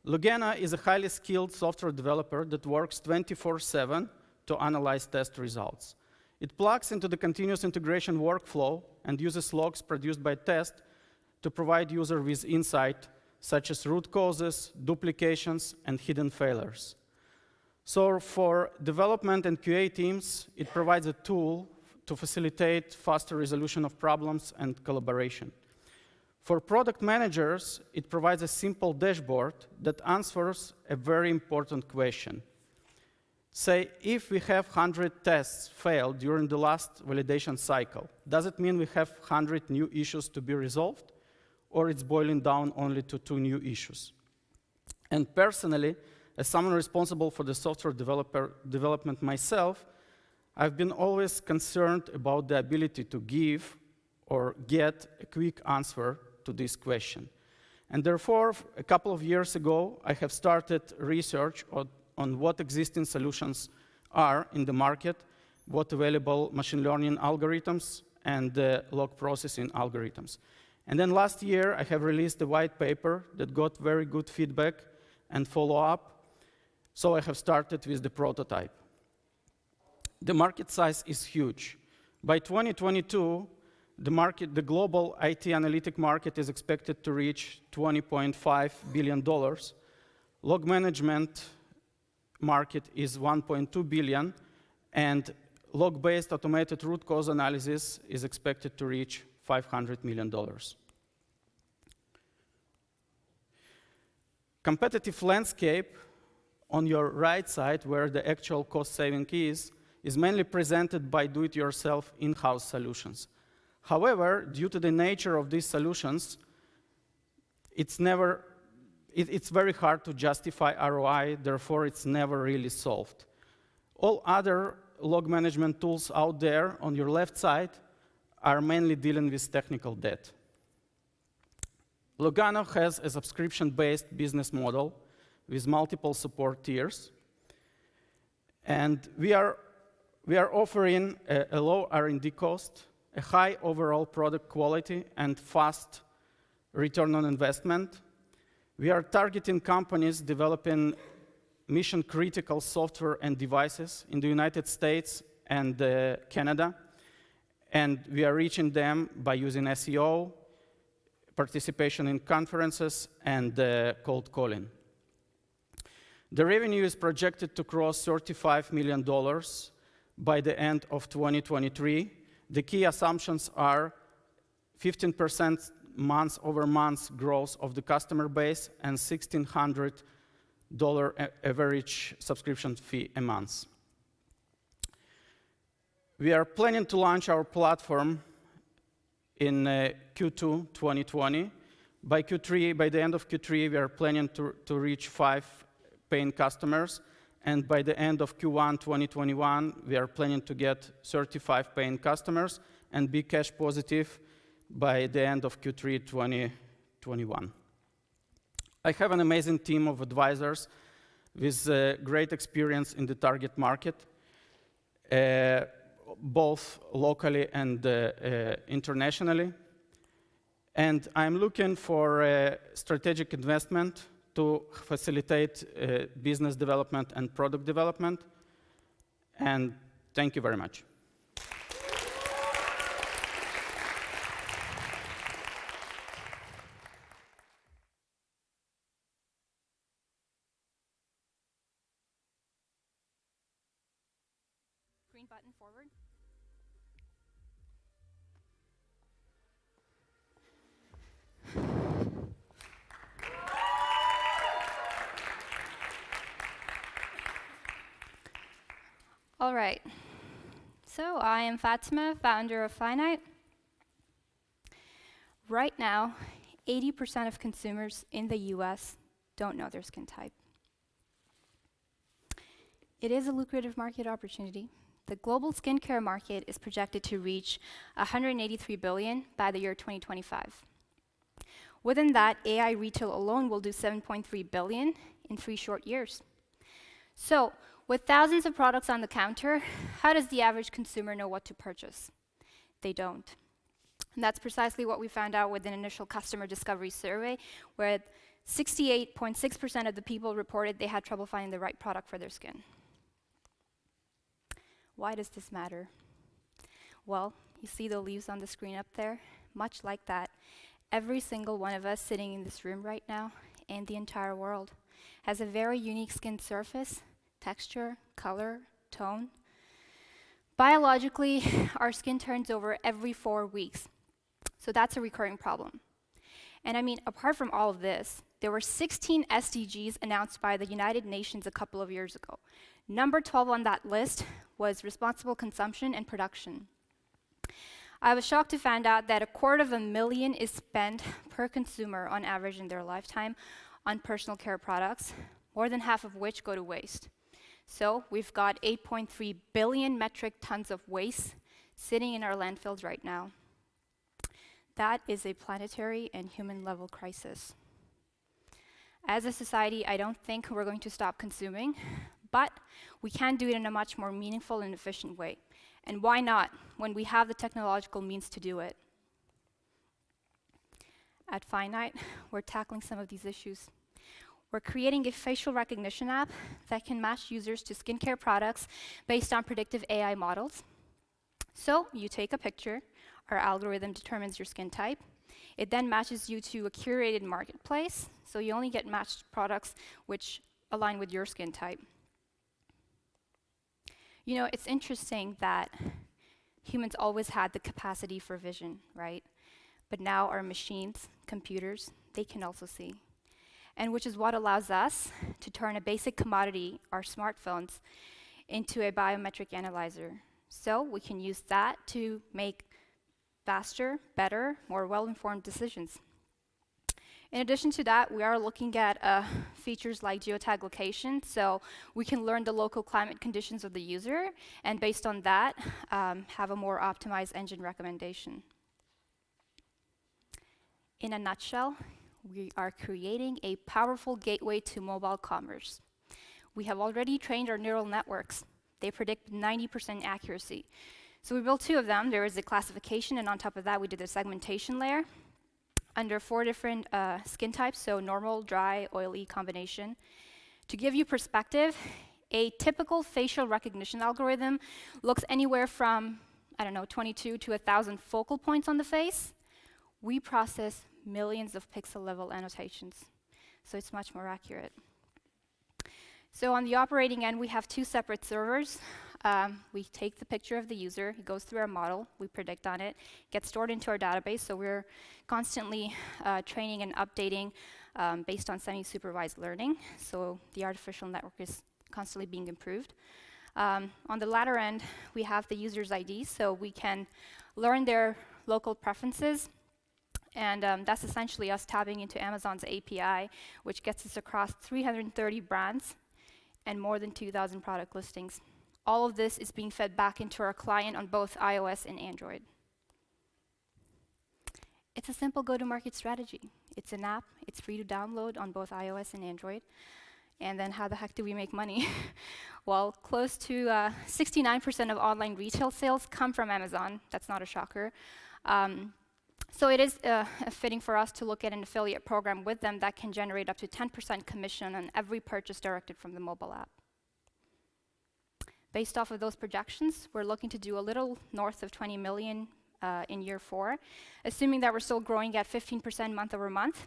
Logano is a highly skilled software developer that works 24/7 to analyze test results. It plugs into the continuous integration workflow and uses logs produced by test to provide user with insight, such as root causes, duplications, and hidden failures. So for development and QA teams, it provides a tool to facilitate faster resolution of problems and collaboration. For product managers, it provides a simple dashboard that answers a very important question. Say, if we have 100 tests failed during the last validation cycle, does it mean we have 100 new issues to be resolved? Or it's boiling down only to 2 new issues? And personally, as someone responsible for the software development myself, I've been always concerned about the ability to give or get a quick answer to this question. And therefore, a couple of years ago, I have started research on what existing solutions are in the market, what available machine learning algorithms and log processing algorithms. And then last year, I have released a white paper that got very good feedback and follow-up. So I have started with the prototype. The market size is huge. By 2022, the global IT analytic market is expected to reach $20.5 billion. Log management market is $1.2 billion, and log-based automated root cause analysis is expected to reach $500 million. Competitive landscape on your right side, where the actual cost saving is mainly presented by do-it-yourself in-house solutions. However, due to the nature of these solutions, it's very hard to justify ROI, therefore it's never really solved. All other log management tools out there on your left side are mainly dealing with technical debt. Logano has a subscription-based business model with multiple support tiers. And we are offering a low R&D cost, a high overall product quality, and fast return on investment. We are targeting companies developing mission-critical software and devices in the United States and Canada. And we are reaching them by using SEO, participation in conferences, and cold calling. The revenue is projected to cross $35 million by the end of 2023. The key assumptions are 15% month-over-month growth of the customer base and $1,600 average subscription fee a month. We are planning to launch our platform in Q2 2020. By the end of Q3, we are planning to reach 5 paying customers. And by the end of Q1 2021, we are planning to get 35 paying customers and be cash positive by the end of Q3 2021. I have an amazing team of advisors with great experience in the target market, both locally and internationally. And I'm looking for strategic investment to facilitate business development and product development. And thank you very much. Green button forward. All right, so I am Fatima, founder of Finite. Right now, 80% of consumers in the US don't know their skin type. It is a lucrative market opportunity. The global skincare market is projected to reach $183 billion by the year 2025. Within that, AI retail alone will do $7.3 billion in 3 short years. So, with thousands of products on the counter, how does the average consumer know what to purchase? They don't. And that's precisely what we found out with an initial customer discovery survey, where 68.6% of the people reported they had trouble finding the right product for their skin. Why does this matter? Well, you see the leaves on the screen up there? Much like that, every single one of us sitting in this room right now, and the entire world, has a very unique skin surface, texture, color, tone. Biologically, our skin turns over every 4 weeks. So that's a recurring problem. And I mean, apart from all of this, there were 16 SDGs announced by the United Nations a couple of years ago. Number 12 on that list was responsible consumption and production. I was shocked to find out that $250,000 is spent per consumer on average in their lifetime on personal care products, more than half of which go to waste. So we've got 8.3 billion metric tons of waste sitting in our landfills right now. That is a planetary and human level crisis. As a society, I don't think we're going to stop consuming, but we can do it in a much more meaningful and efficient way. And why not, when we have the technological means to do it? At Finite, we're tackling some of these issues. We're creating a facial recognition app that can match users to skincare products based on predictive AI models. So you take a picture, our algorithm determines your skin type. It then matches you to a curated marketplace, so you only get matched products which align with your skin type. You know, it's interesting that humans always had the capacity for vision, right? But now our machines, computers, they can also see. And which is what allows us to turn a basic commodity, our smartphones, into a biometric analyzer. So we can use that to make faster, better, more well-informed decisions. In addition to that, we are looking at features like geotag location, so we can learn the local climate conditions of the user, and based on that, have a more optimized engine recommendation. In a nutshell, we are creating a powerful gateway to mobile commerce. We have already trained our neural networks. They predict 90% accuracy. So we built 2 of them. There is a classification, and on top of that, we did a segmentation layer under 4 different skin types, so normal, dry, oily combination. To give you perspective, a typical facial recognition algorithm looks anywhere from, 22 to 1,000 focal points on the face. We process millions of pixel-level annotations, so it's much more accurate. So on the operating end, we have 2 separate servers. We take the picture of the user, it goes through our model, we predict on it, gets stored into our database, so we're constantly training and updating based on semi-supervised learning, so the artificial network is constantly being improved. On the latter end, we have the user's ID, so we can learn their local preferences, and that's essentially us tapping into Amazon's API, which gets us across 330 brands and more than 2,000 product listings. All of this is being fed back into our client on both iOS and Android. It's a simple go-to-market strategy. It's an app, it's free to download on both iOS and Android. And then how the heck do we make money? Well, close to 69% of online retail sales come from Amazon. That's not a shocker. So it is fitting for us to look at an affiliate program with them that can generate up to 10% commission on every purchase directed from the mobile app. Based off of those projections, we're looking to do a little north of 20 million in year 4, assuming that we're still growing at 15% month over month.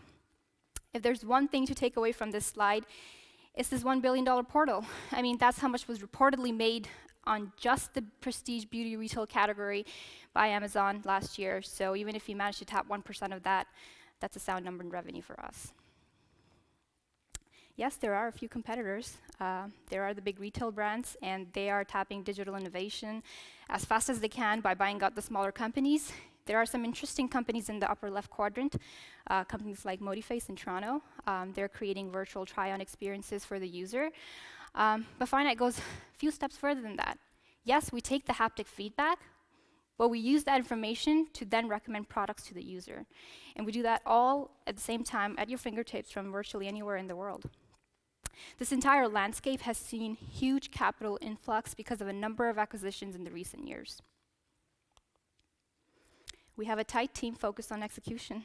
If there's one thing to take away from this slide, it's this $1 billion portal. I mean, that's how much was reportedly made on just the prestige beauty retail category by Amazon last year. So even if you manage to tap 1% of that, that's a sound number in revenue for us. Yes, there are a few competitors. There are the big retail brands, and they are tapping digital innovation as fast as they can by buying out the smaller companies. There are some interesting companies in the upper left quadrant, companies like Modiface in Toronto. They're creating virtual try-on experiences for the user. But Finite goes a few steps further than that. Yes, we take the haptic feedback, but we use that information to then recommend products to the user. And we do that all at the same time at your fingertips from virtually anywhere in the world. This entire landscape has seen huge capital influx because of a number of acquisitions in the recent years. We have a tight team focused on execution.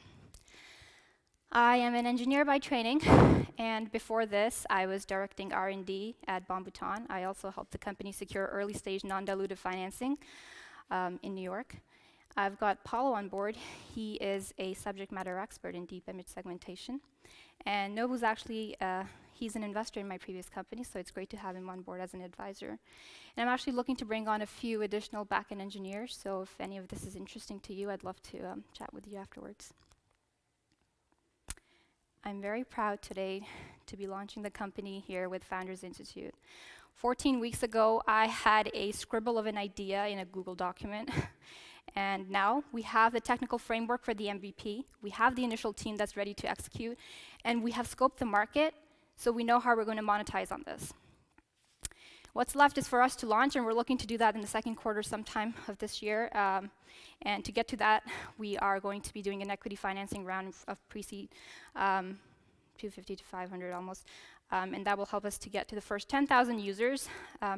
I am an engineer by training, and before this, I was directing R&D at Bombuton. I also helped the company secure early-stage non-dilutive financing in New York. I've got Paulo on board. He is a subject matter expert in deep image segmentation. And Nobu's actually, he's an investor in my previous company, so it's great to have him on board as an advisor. And I'm actually looking to bring on a few additional back-end engineers, so if any of this is interesting to you, I'd love to chat with you afterwards. I'm very proud today to be launching the company here with Founders Institute. 14 weeks ago, I had a scribble of an idea in a Google document. And now we have the technical framework for the MVP. We have the initial team that's ready to execute. And we have scoped the market, so we know how we're going to monetize on this. What's left is for us to launch, and we're looking to do that in the second quarter sometime of this year. And to get to that, we are going to be doing an equity financing round of pre-seed, 250 to 500 almost. And that will help us to get to the first 10,000 users,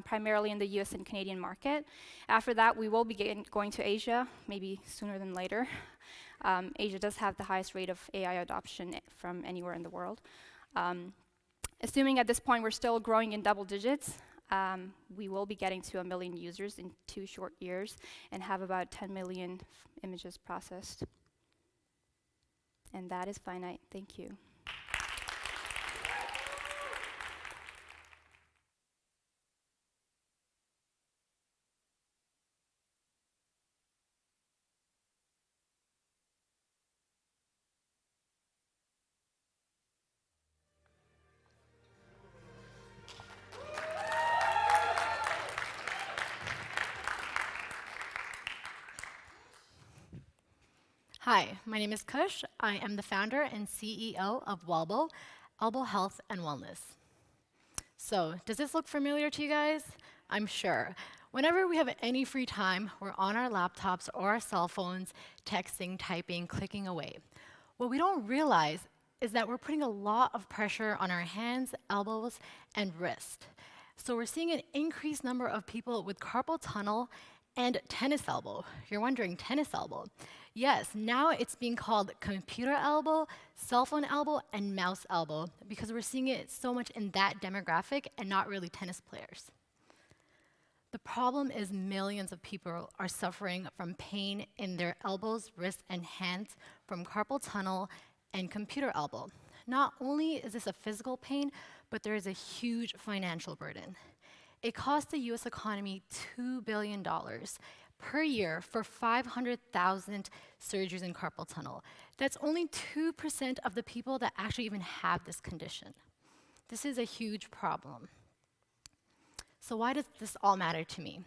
primarily in the US and Canadian market. After that, we will be going to Asia, maybe sooner than later. Asia does have the highest rate of AI adoption from anywhere in the world. Assuming at this point we're still growing in double digits, we will be getting to 1 million users in 2 short years and have about 10 million images processed. And that is Finite. Thank you. Hi, my name is Kush. I am the founder and CEO of Wobble, Elbow Health and Wellness. So, does this look familiar to you guys? I'm sure. Whenever we have any free time, we're on our laptops or our cell phones, texting, typing, clicking away. What we don't realize is that we're putting a lot of pressure on our hands, elbows, and wrist. So we're seeing an increased number of people with carpal tunnel and tennis elbow. You're wondering, tennis elbow? Yes, now it's being called computer elbow, cell phone elbow, and mouse elbow, because we're seeing it so much in that demographic and not really tennis players. The problem is millions of people are suffering from pain in their elbows, wrists, and hands from carpal tunnel and computer elbow. Not only is this a physical pain, but there is a huge financial burden. It costs the US economy $2 billion per year for 500,000 surgeries in carpal tunnel. That's only 2% of the people that actually even have this condition. This is a huge problem. So why does this all matter to me?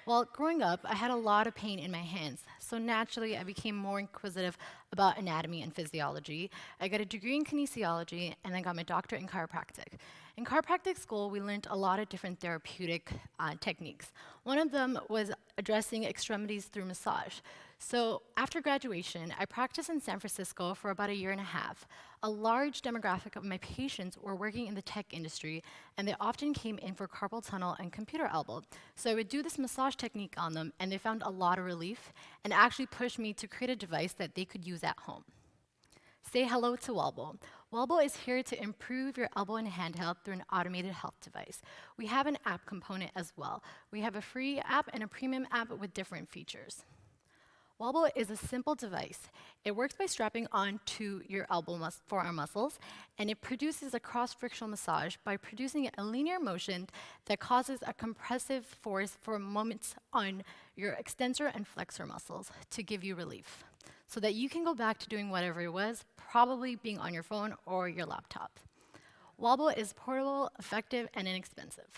Well, growing up, I had a lot of pain in my hands, so naturally I became more inquisitive about anatomy and physiology. I got a degree in kinesiology, and I got my doctorate in chiropractic. In chiropractic school, we learned a lot of different therapeutic techniques. One of them was addressing extremities through massage. So after graduation, I practiced in San Francisco for about 1.5 years. A large demographic of my patients were working in the tech industry, and they often came in for carpal tunnel and computer elbow. So I would do this massage technique on them, and they found a lot of relief, and actually pushed me to create a device that they could use at home. Say hello to Wobble. Wobble is here to improve your elbow and hand health through an automated health device. We have an app component as well. We have a free app and a premium app with different features. Wobble is a simple device. It works by strapping onto your forearm muscles, and it produces a cross-frictional massage by producing a linear motion that causes a compressive force for moments on your extensor and flexor muscles to give you relief, so that you can go back to doing whatever it was, probably being on your phone or your laptop. Wobble is portable, effective, and inexpensive.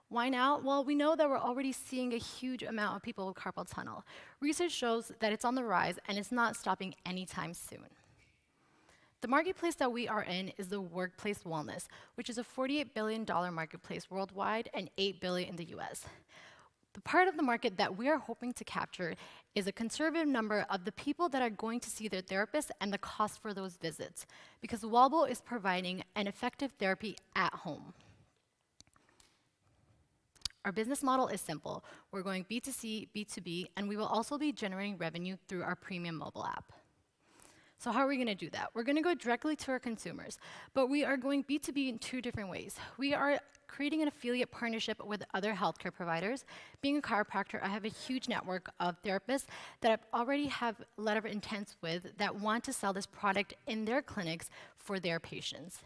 Why now? Well, we know that we're already seeing a huge amount of people with carpal tunnel. Research shows that it's on the rise, and it's not stopping anytime soon. The marketplace that we are in is the workplace wellness, which is a $48 billion marketplace worldwide and $8 billion in the US. The part of the market that we are hoping to capture is a conservative number of the people that are going to see their therapist and the cost for those visits, because Wobble is providing an effective therapy at home. Our business model is simple. We're going B2C, B2B, and we will also be generating revenue through our premium mobile app. So how are we going to do that? We're going to go directly to our consumers, but we are going B2B in 2 different ways. We are creating an affiliate partnership with other healthcare providers. Being a chiropractor, I have a huge network of therapists that I already have a letter of intent with that want to sell this product in their clinics for their patients.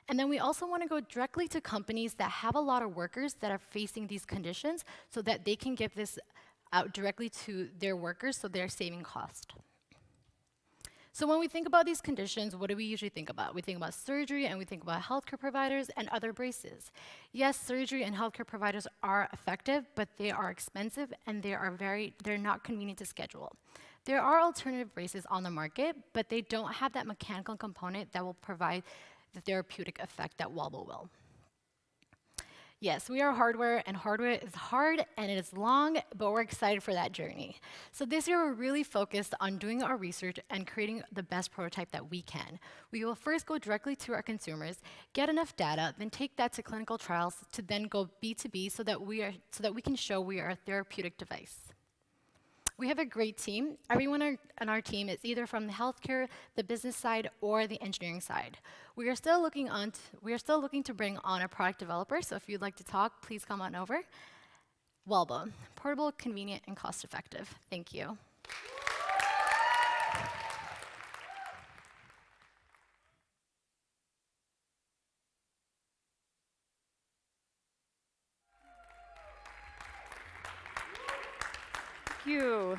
And then we also want to go directly to companies that have a lot of workers that are facing these conditions so that they can give this out directly to their workers so they're saving cost. So when we think about these conditions, what do we usually think about? We think about surgery and we think about healthcare providers and other braces. Yes, surgery and healthcare providers are effective, but they are expensive and they're not convenient to schedule. There are alternative braces on the market, but they don't have that mechanical component that will provide the therapeutic effect that Wobble will. Yes, we are hardware, and hardware is hard and it is long, but we're excited for that journey. So this year, we're really focused on doing our research and creating the best prototype that we can. We will first go directly to our consumers, get enough data, then take that to clinical trials to then go B2B so that we can show we are a therapeutic device. We have a great team. Everyone on our team is either from the healthcare, the business side, or the engineering side. We are still looking to bring on a product developer, so if you'd like to talk, please come on over. Wobble, portable, convenient, and cost-effective. Thank you. Thank you.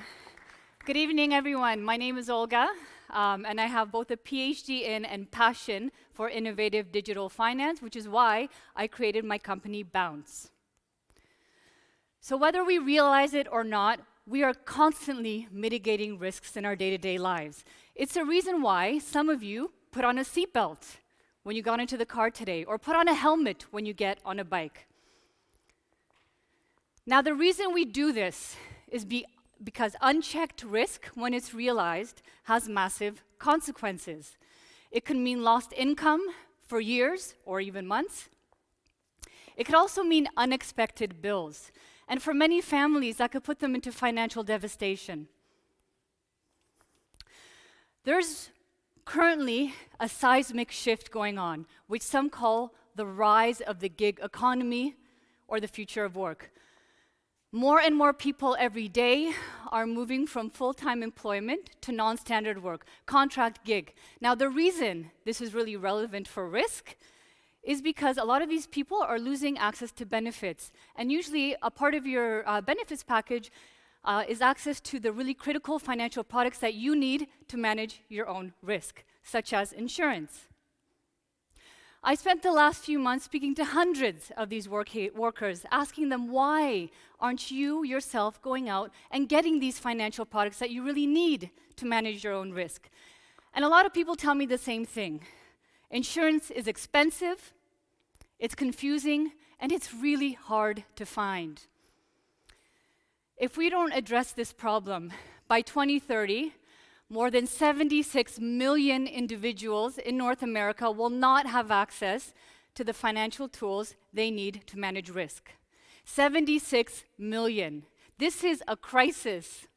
Good evening, everyone. My name is Olga, and I have both a PhD in and passion for innovative digital finance, which is why I created my company, Bounce. So whether we realize it or not, we are constantly mitigating risks in our day-to-day lives. It's the reason why some of you put on a seatbelt when you got into the car today, or put on a helmet when you get on a bike. Now, the reason we do this is because unchecked risk, when it's realized, has massive consequences. It can mean lost income for years or even months. It could also mean unexpected bills. And for many families, that could put them into financial devastation. There's currently a seismic shift going on, which some call the rise of the gig economy or the future of work. More and more people every day are moving from full-time employment to non-standard work, contract gig. Now, the reason this is really relevant for risk is because a lot of these people are losing access to benefits. And usually, a part of your benefits package is access to the really critical financial products that you need to manage your own risk, such as insurance. I spent the last few months speaking to hundreds of these workers, asking them, why aren't you yourself going out and getting these financial products that you really need to manage your own risk? And a lot of people tell me the same thing. Insurance is expensive, it's confusing, and it's really hard to find. If we don't address this problem, by 2030, more than 76 million individuals in North America will not have access to the financial tools they need to manage risk. 76 million. This is a crisis.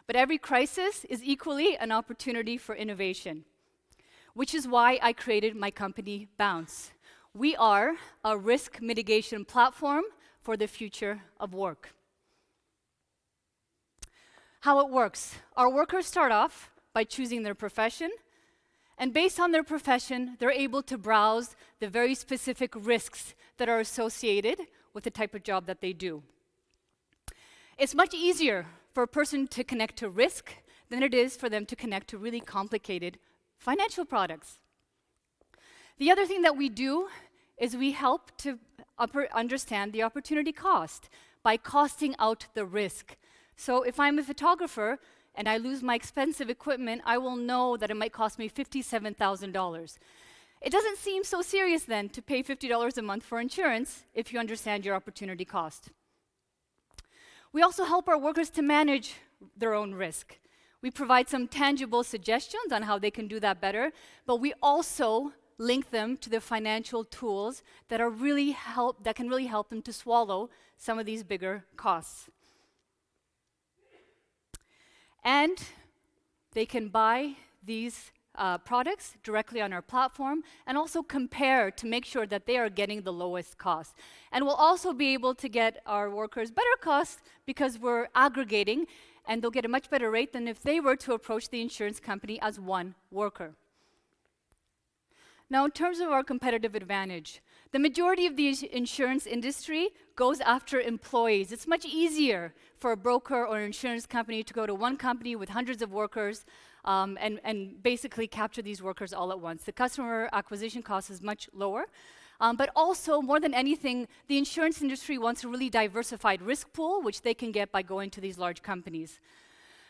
But every crisis is equally an opportunity for innovation, which is why I created my company, Bounce. We are a risk mitigation platform for the future of work. How it works. Our workers start off by choosing their profession, and based on their profession, they're able to browse the very specific risks that are associated with the type of job that they do. It's much easier for a person to connect to risk than it is for them to connect to really complicated financial products. The other thing that we do is we help to understand the opportunity cost by costing out the risk. So if I'm a photographer and I lose my expensive equipment, I will know that it might cost me $57,000. It doesn't seem so serious then to pay $50 a month for insurance if you understand your opportunity cost. We also help our workers to manage their own risk. We provide some tangible suggestions on how they can do that better, but we also link them to the financial tools that can really help them to swallow some of these bigger costs. And they can buy these products directly on our platform and also compare to make sure that they are getting the lowest cost. And we'll also be able to get our workers better costs because we're aggregating, and they'll get a much better rate than if they were to approach the insurance company as one worker. Now, in terms of our competitive advantage, the majority of the insurance industry goes after employees. It's much easier for a broker or an insurance company to go to one company with hundreds of workers and basically capture these workers all at once. The customer acquisition cost is much lower. But also, more than anything, the insurance industry wants a really diversified risk pool, which they can get by going to these large companies.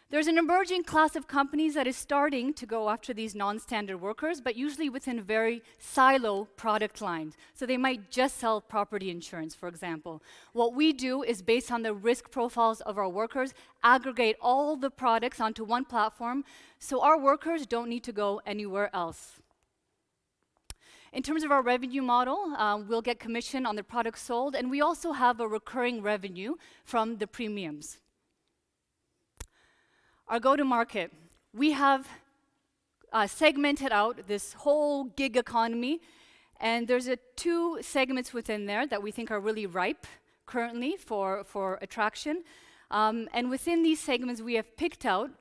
There's an emerging class of companies that is starting to go after these non-standard workers, but usually within very silo product lines. So they might just sell property insurance, for example. What we do is, based on the risk profiles of our workers, aggregate all the products onto one platform, so our workers don't need to go anywhere else. In terms of our revenue model, we'll get commission on the products sold, and we also have a recurring revenue from the premiums. Our go-to-market. We have segmented out this whole gig economy, and there's two segments within there that we think are really ripe currently for attraction. And within these segments, we have picked out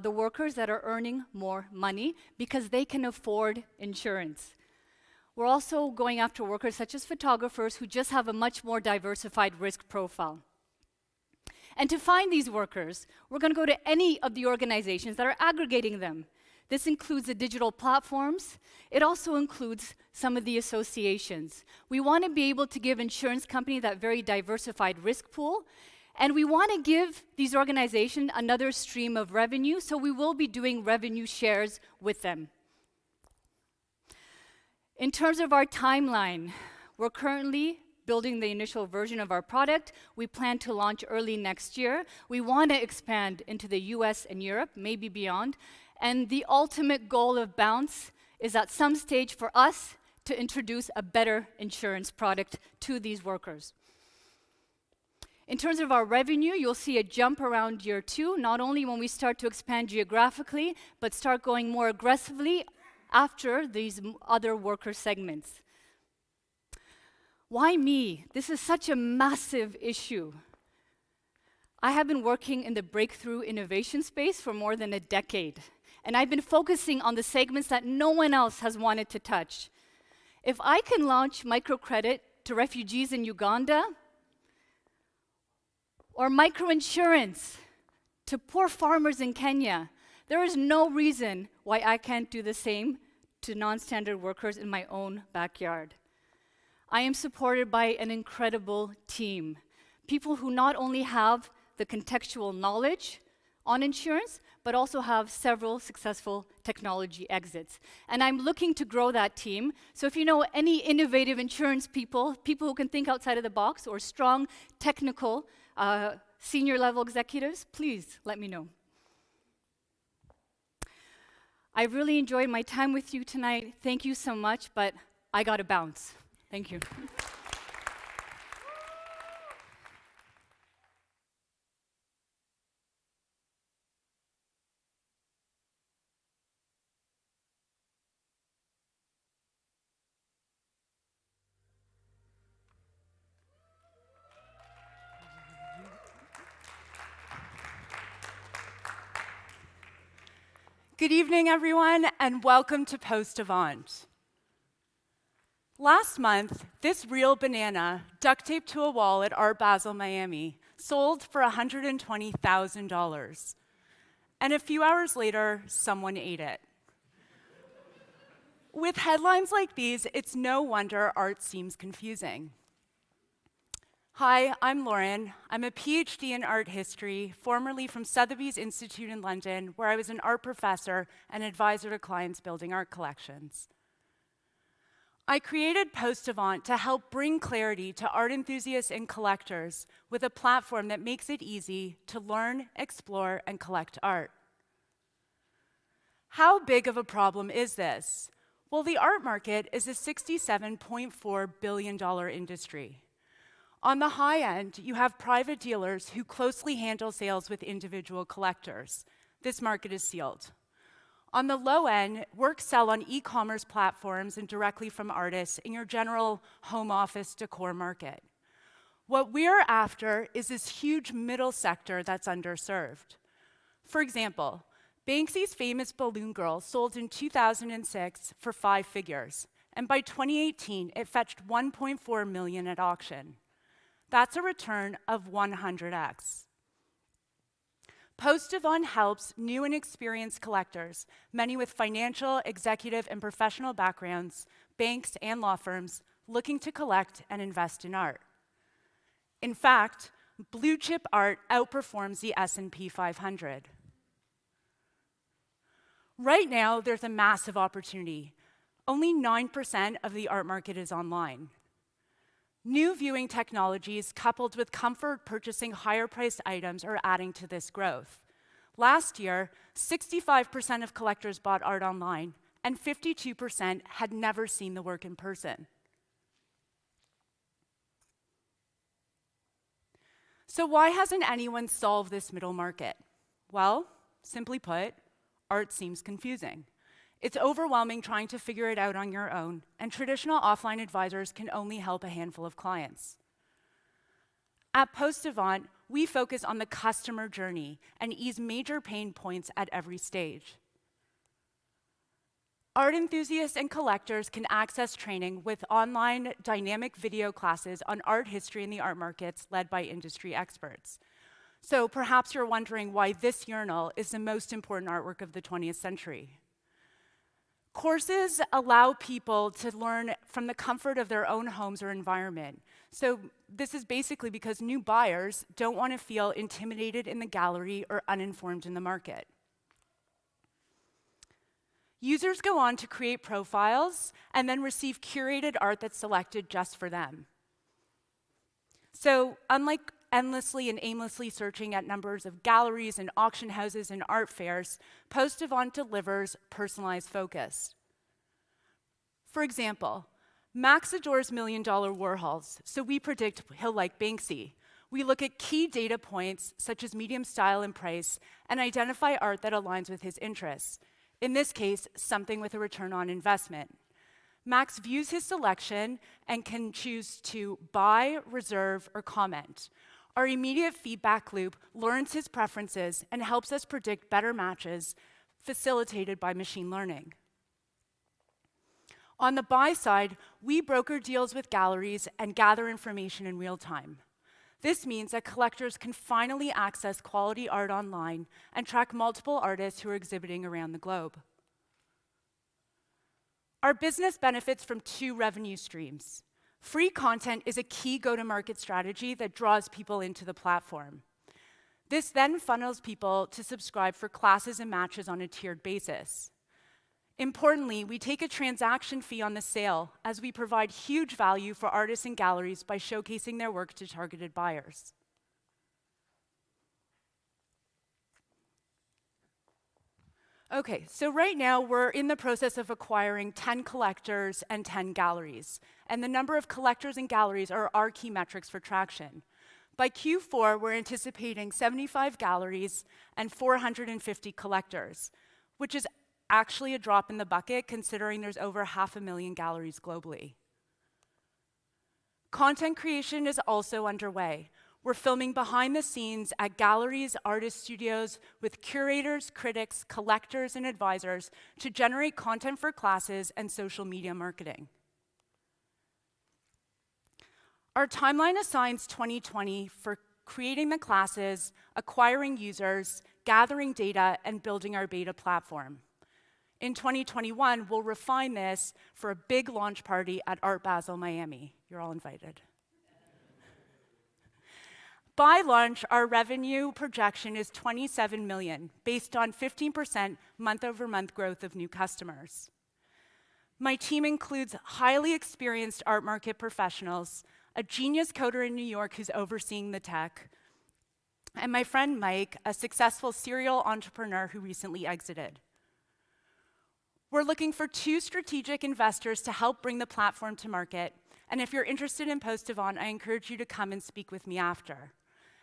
the workers that are earning more money because they can afford insurance. We're also going after workers such as photographers who just have a much more diversified risk profile. And to find these workers, we're going to go to any of the organizations that are aggregating them. This includes the digital platforms. It also includes some of the associations. We want to be able to give insurance companies that very diversified risk pool, and we want to give these organizations another stream of revenue, so we will be doing revenue shares with them. In terms of our timeline, we're currently building the initial version of our product. We plan to launch early next year. We want to expand into the US and Europe, maybe beyond. And the ultimate goal of Bounce is at some stage for us to introduce a better insurance product to these workers. In terms of our revenue, you'll see a jump around year 2, not only when we start to expand geographically, but start going more aggressively after these other worker segments. Why me? This is such a massive issue. I have been working in the breakthrough innovation space for more than a decade, and I've been focusing on the segments that no one else has wanted to touch. If I can launch microcredit to refugees in Uganda, or microinsurance to poor farmers in Kenya, there is no reason why I can't do the same to non-standard workers in my own backyard. I am supported by an incredible team, people who not only have the contextual knowledge on insurance, but also have several successful technology exits. And I'm looking to grow that team. So if you know any innovative insurance people who can think outside of the box, or strong technical senior level executives, please let me know. I really enjoyed my time with you tonight. Thank you so much, but I gotta bounce. Thank you. Good evening, everyone, and welcome to Post Avant. Last month, this real banana, duct taped to a wall at Art Basel, Miami, sold for $120,000. And a few hours later, someone ate it. With headlines like these, it's no wonder art seems confusing. Hi, I'm Lauren. I'm a PhD in art history, formerly from Sotheby's Institute in London, where I was an art professor and advisor to clients building art collections. I created Post Avant to help bring clarity to art enthusiasts and collectors with a platform that makes it easy to learn, explore, and collect art. How big of a problem is this? Well, the art market is a $67.4 billion industry. On the high end, you have private dealers who closely handle sales with individual collectors. This market is sealed. On the low end, works sell on e-commerce platforms and directly from artists in your general home office decor market. What we're after is this huge middle sector that's underserved. For example, Banksy's famous Balloon Girl sold in 2006 for 5 figures, and by 2018, it fetched $1.4 million at auction. That's a return of 100x. Post-avant helps new and experienced collectors, many with financial, executive, and professional backgrounds, banks, and law firms, looking to collect and invest in art. In fact, blue-chip art outperforms the S&P 500. Right now, there's a massive opportunity. Only 9% of the art market is online. New viewing technologies, coupled with comfort purchasing higher-priced items, are adding to this growth. Last year, 65% of collectors bought art online, and 52% had never seen the work in person. So why hasn't anyone solved this middle market? Well, simply put, art seems confusing. It's overwhelming trying to figure it out on your own, and traditional offline advisors can only help a handful of clients. At Post-Avant, we focus on the customer journey and ease major pain points at every stage. Art enthusiasts and collectors can access training with online dynamic video classes on art history in the art markets led by industry experts. So perhaps you're wondering why this urinal is the most important artwork of the 20th century. Courses allow people to learn from the comfort of their own homes or environment. So this is basically because new buyers don't want to feel intimidated in the gallery or uninformed in the market. Users go on to create profiles and then receive curated art that's selected just for them. So unlike endlessly and aimlessly searching at numbers of galleries and auction houses and art fairs, Post-Avant delivers personalized focus. For example, Max adores $1 million Warhols, so we predict he'll like Banksy. We look at key data points, such as medium style and price, and identify art that aligns with his interests. In this case, something with a return on investment. Max views his selection and can choose to buy, reserve, or comment. Our immediate feedback loop learns his preferences and helps us predict better matches, facilitated by machine learning. On the buy side, we broker deals with galleries and gather information in real time. This means that collectors can finally access quality art online and track multiple artists who are exhibiting around the globe. Our business benefits from two revenue streams. Free content is a key go-to-market strategy that draws people into the platform. This then funnels people to subscribe for classes and matches on a tiered basis. Importantly, we take a transaction fee on the sale as we provide huge value for artists and galleries by showcasing their work to targeted buyers. Okay, so right now we're in the process of acquiring 10 collectors and 10 galleries. And the number of collectors and galleries are our key metrics for traction. By Q4, we're anticipating 75 galleries and 450 collectors, which is actually a drop in the bucket considering there's over 500,000 galleries globally. Content creation is also underway. We're filming behind the scenes at galleries, artist studios, with curators, critics, collectors, and advisors to generate content for classes and social media marketing. Our timeline assigns 2020 for creating the classes, acquiring users, gathering data, and building our beta platform. In 2021, we'll refine this for a big launch party at Art Basel, Miami. You're all invited. By launch, our revenue projection is $27 million, based on 15% month-over-month growth of new customers. My team includes highly experienced art market professionals, a genius coder in New York who's overseeing the tech, and my friend Mike, a successful serial entrepreneur who recently exited. We're looking for 2 strategic investors to help bring the platform to market, and if you're interested in Post-Avant, I encourage you to come and speak with me after.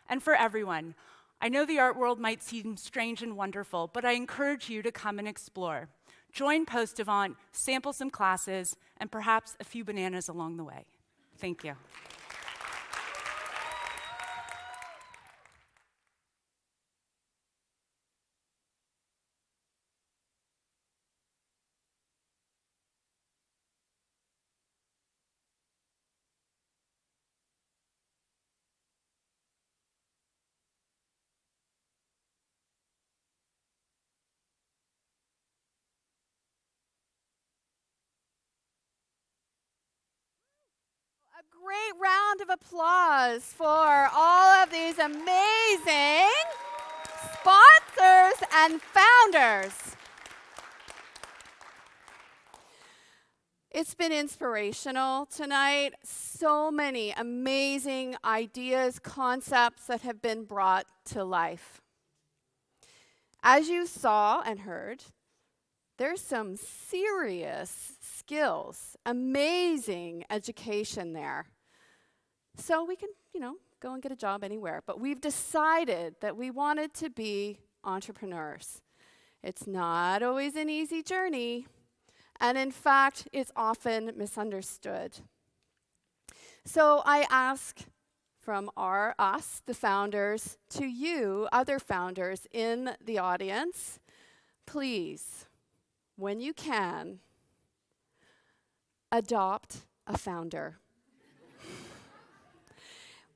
And for everyone, I know the art world might seem strange and wonderful, but I encourage you to come and explore. Join Post-Avant, sample some classes, and perhaps a few bananas along the way. Thank you. Great round of applause for all of these amazing sponsors and founders. It's been inspirational tonight. So many amazing ideas, concepts that have been brought to life. As you saw and heard, there's some serious skills, amazing education there. So we can, go and get a job anywhere. But we've decided that we wanted to be entrepreneurs. It's not always an easy journey. And in fact, it's often misunderstood. So I ask from us, the founders, to you, other founders in the audience, please, when you can, adopt a founder.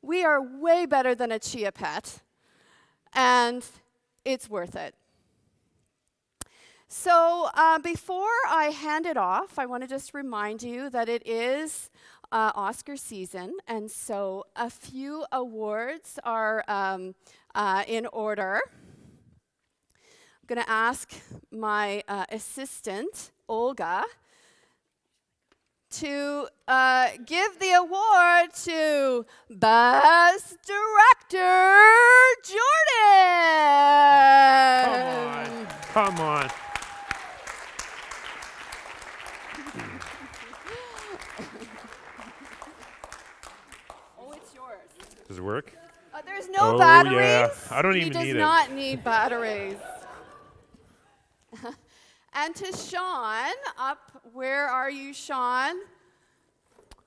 We are way better than a chia pet, and it's worth it. So before I hand it off, I want to just remind you that it is Oscar season, and so a few awards are in order. I'm going to ask my assistant, Olga, to give the award to Best Director, Jordan! Come on. Oh, it's yours. Does it work? There's no batteries. Yeah. I don't even need it. He does not need batteries. And to Sean, where are you, Sean?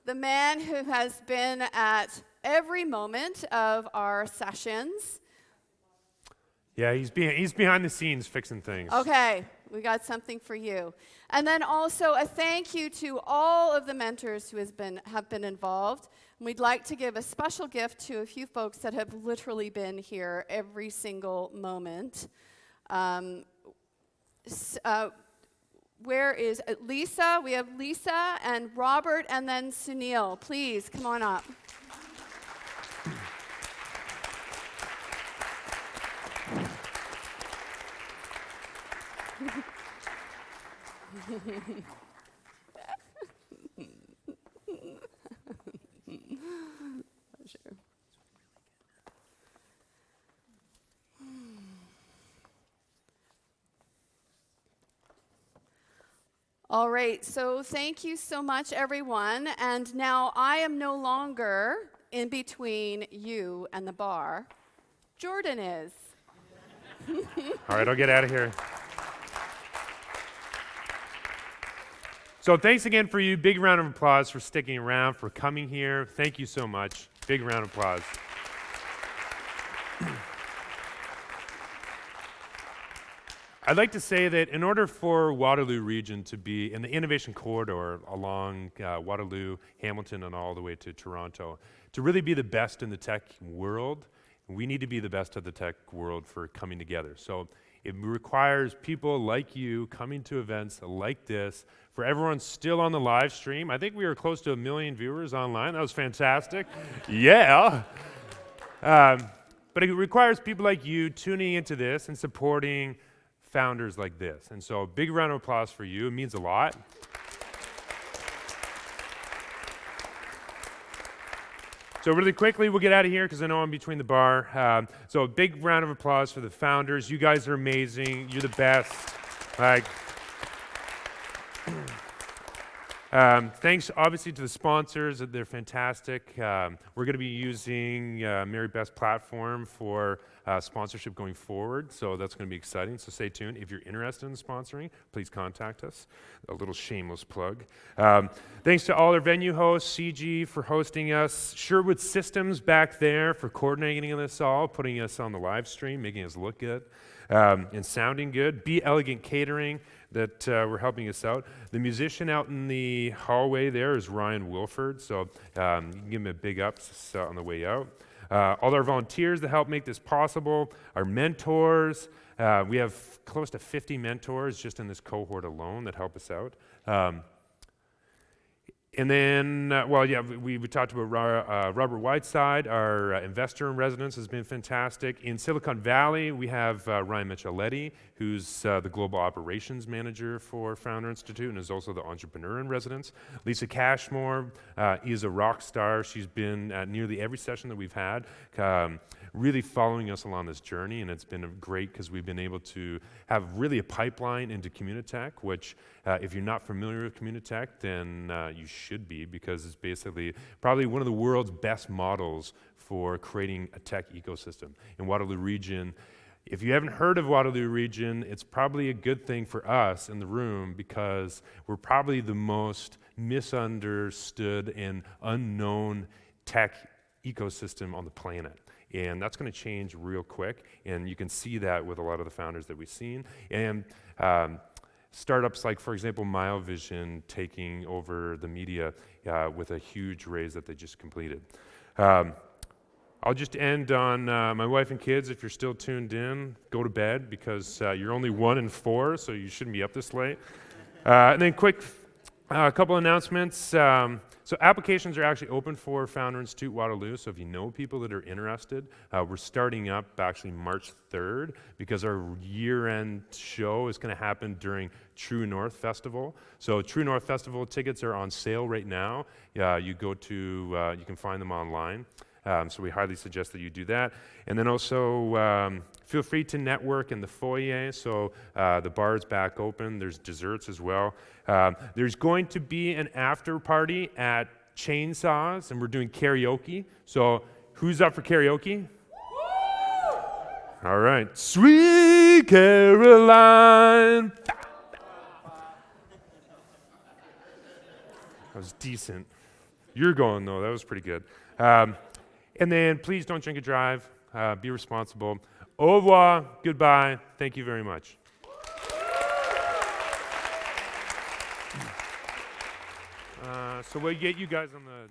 The man who has been at every moment of our sessions. Yeah, he's behind the scenes fixing things. Okay, we got something for you. And then also a thank you to all of the mentors who have been involved. And we'd like to give a special gift to a few folks that have literally been here every single moment. Where is Lisa? We have Lisa and Robert and then Sunil. Please, come on up. Sure. All right, so thank you so much, everyone. And now I am no longer in between you and the bar. Jordan is. All right, I'll get out of here. So thanks again for you. Big round of applause for sticking around, for coming here. Thank you so much. Big round of applause. I'd like to say that in order for Waterloo region to be in the innovation corridor along Waterloo, Hamilton, and all the way to Toronto, to really be the best in the tech world, we need to be the best of the tech world for coming together. So it requires people like you coming to events like this. For everyone still on the live stream, I think we were close to 1 million viewers online. That was fantastic. Yeah. But it requires people like you tuning into this and supporting founders like this. And so a big round of applause for you. It means a lot. So really quickly, we'll get out of here because I know I'm between the bar. So a big round of applause for the founders. You guys are amazing. You're the best. Thanks, obviously, to the sponsors. They're fantastic. We're going to be using Mary Beth's platform for sponsorship going forward, so that's going to be exciting. So stay tuned. If you're interested in sponsoring, please contact us. A little shameless plug. Thanks to all our venue hosts, CIGI for hosting us, Sherwood Systems back there for coordinating this all, putting us on the live stream, making us look good, and sounding good. Be Elegant Catering that were helping us out. The musician out in the hallway there is Ryan Wilford, so you can give him a big ups on the way out. All our volunteers that help make this possible, our mentors. We have close to 50 mentors just in this cohort alone that help us out. And then, well, yeah, we talked about Robert Whiteside, our investor in residence, has been fantastic. In Silicon Valley, we have Ryan Micheletti, who's the global operations manager for Founder Institute and is also the entrepreneur in residence. Lisa Cashmore is a rock star. She's been at nearly every session that we've had, really following us along this journey, and it's been great because we've been able to have really a pipeline into Communitech, which if you're not familiar with Communitech, then you should be, because it's basically probably one of the world's best models for creating a tech ecosystem. In Waterloo Region, if you haven't heard of Waterloo Region, it's probably a good thing for us in the room because we're probably the most misunderstood and unknown tech ecosystem on the planet. And that's going to change real quick, and you can see that with a lot of the founders that we've seen. And startups like, for example, MileVision taking over the media with a huge raise that they just completed. I'll just end on my wife and kids. If you're still tuned in, go to bed because you're only 1 in 4, so you shouldn't be up this late. And then quick couple announcements. So applications are actually open for Founder Institute Waterloo, so if you know people that are interested, we're starting up actually March 3rd because our year-end show is going to happen during True North Festival. So True North Festival tickets are on sale right now. You can find them online. So we highly suggest that you do that. And then also feel free to network in the foyer. So the bar's back open. There's desserts as well. There's going to be an after party at Chainsaws, and we're doing karaoke. So who's up for karaoke? All right. Sweet Caroline. That was decent. You're going, though. That was pretty good. And then please don't drink and drive. Be responsible. Au revoir. Goodbye. Thank you very much. So we'll get you guys on the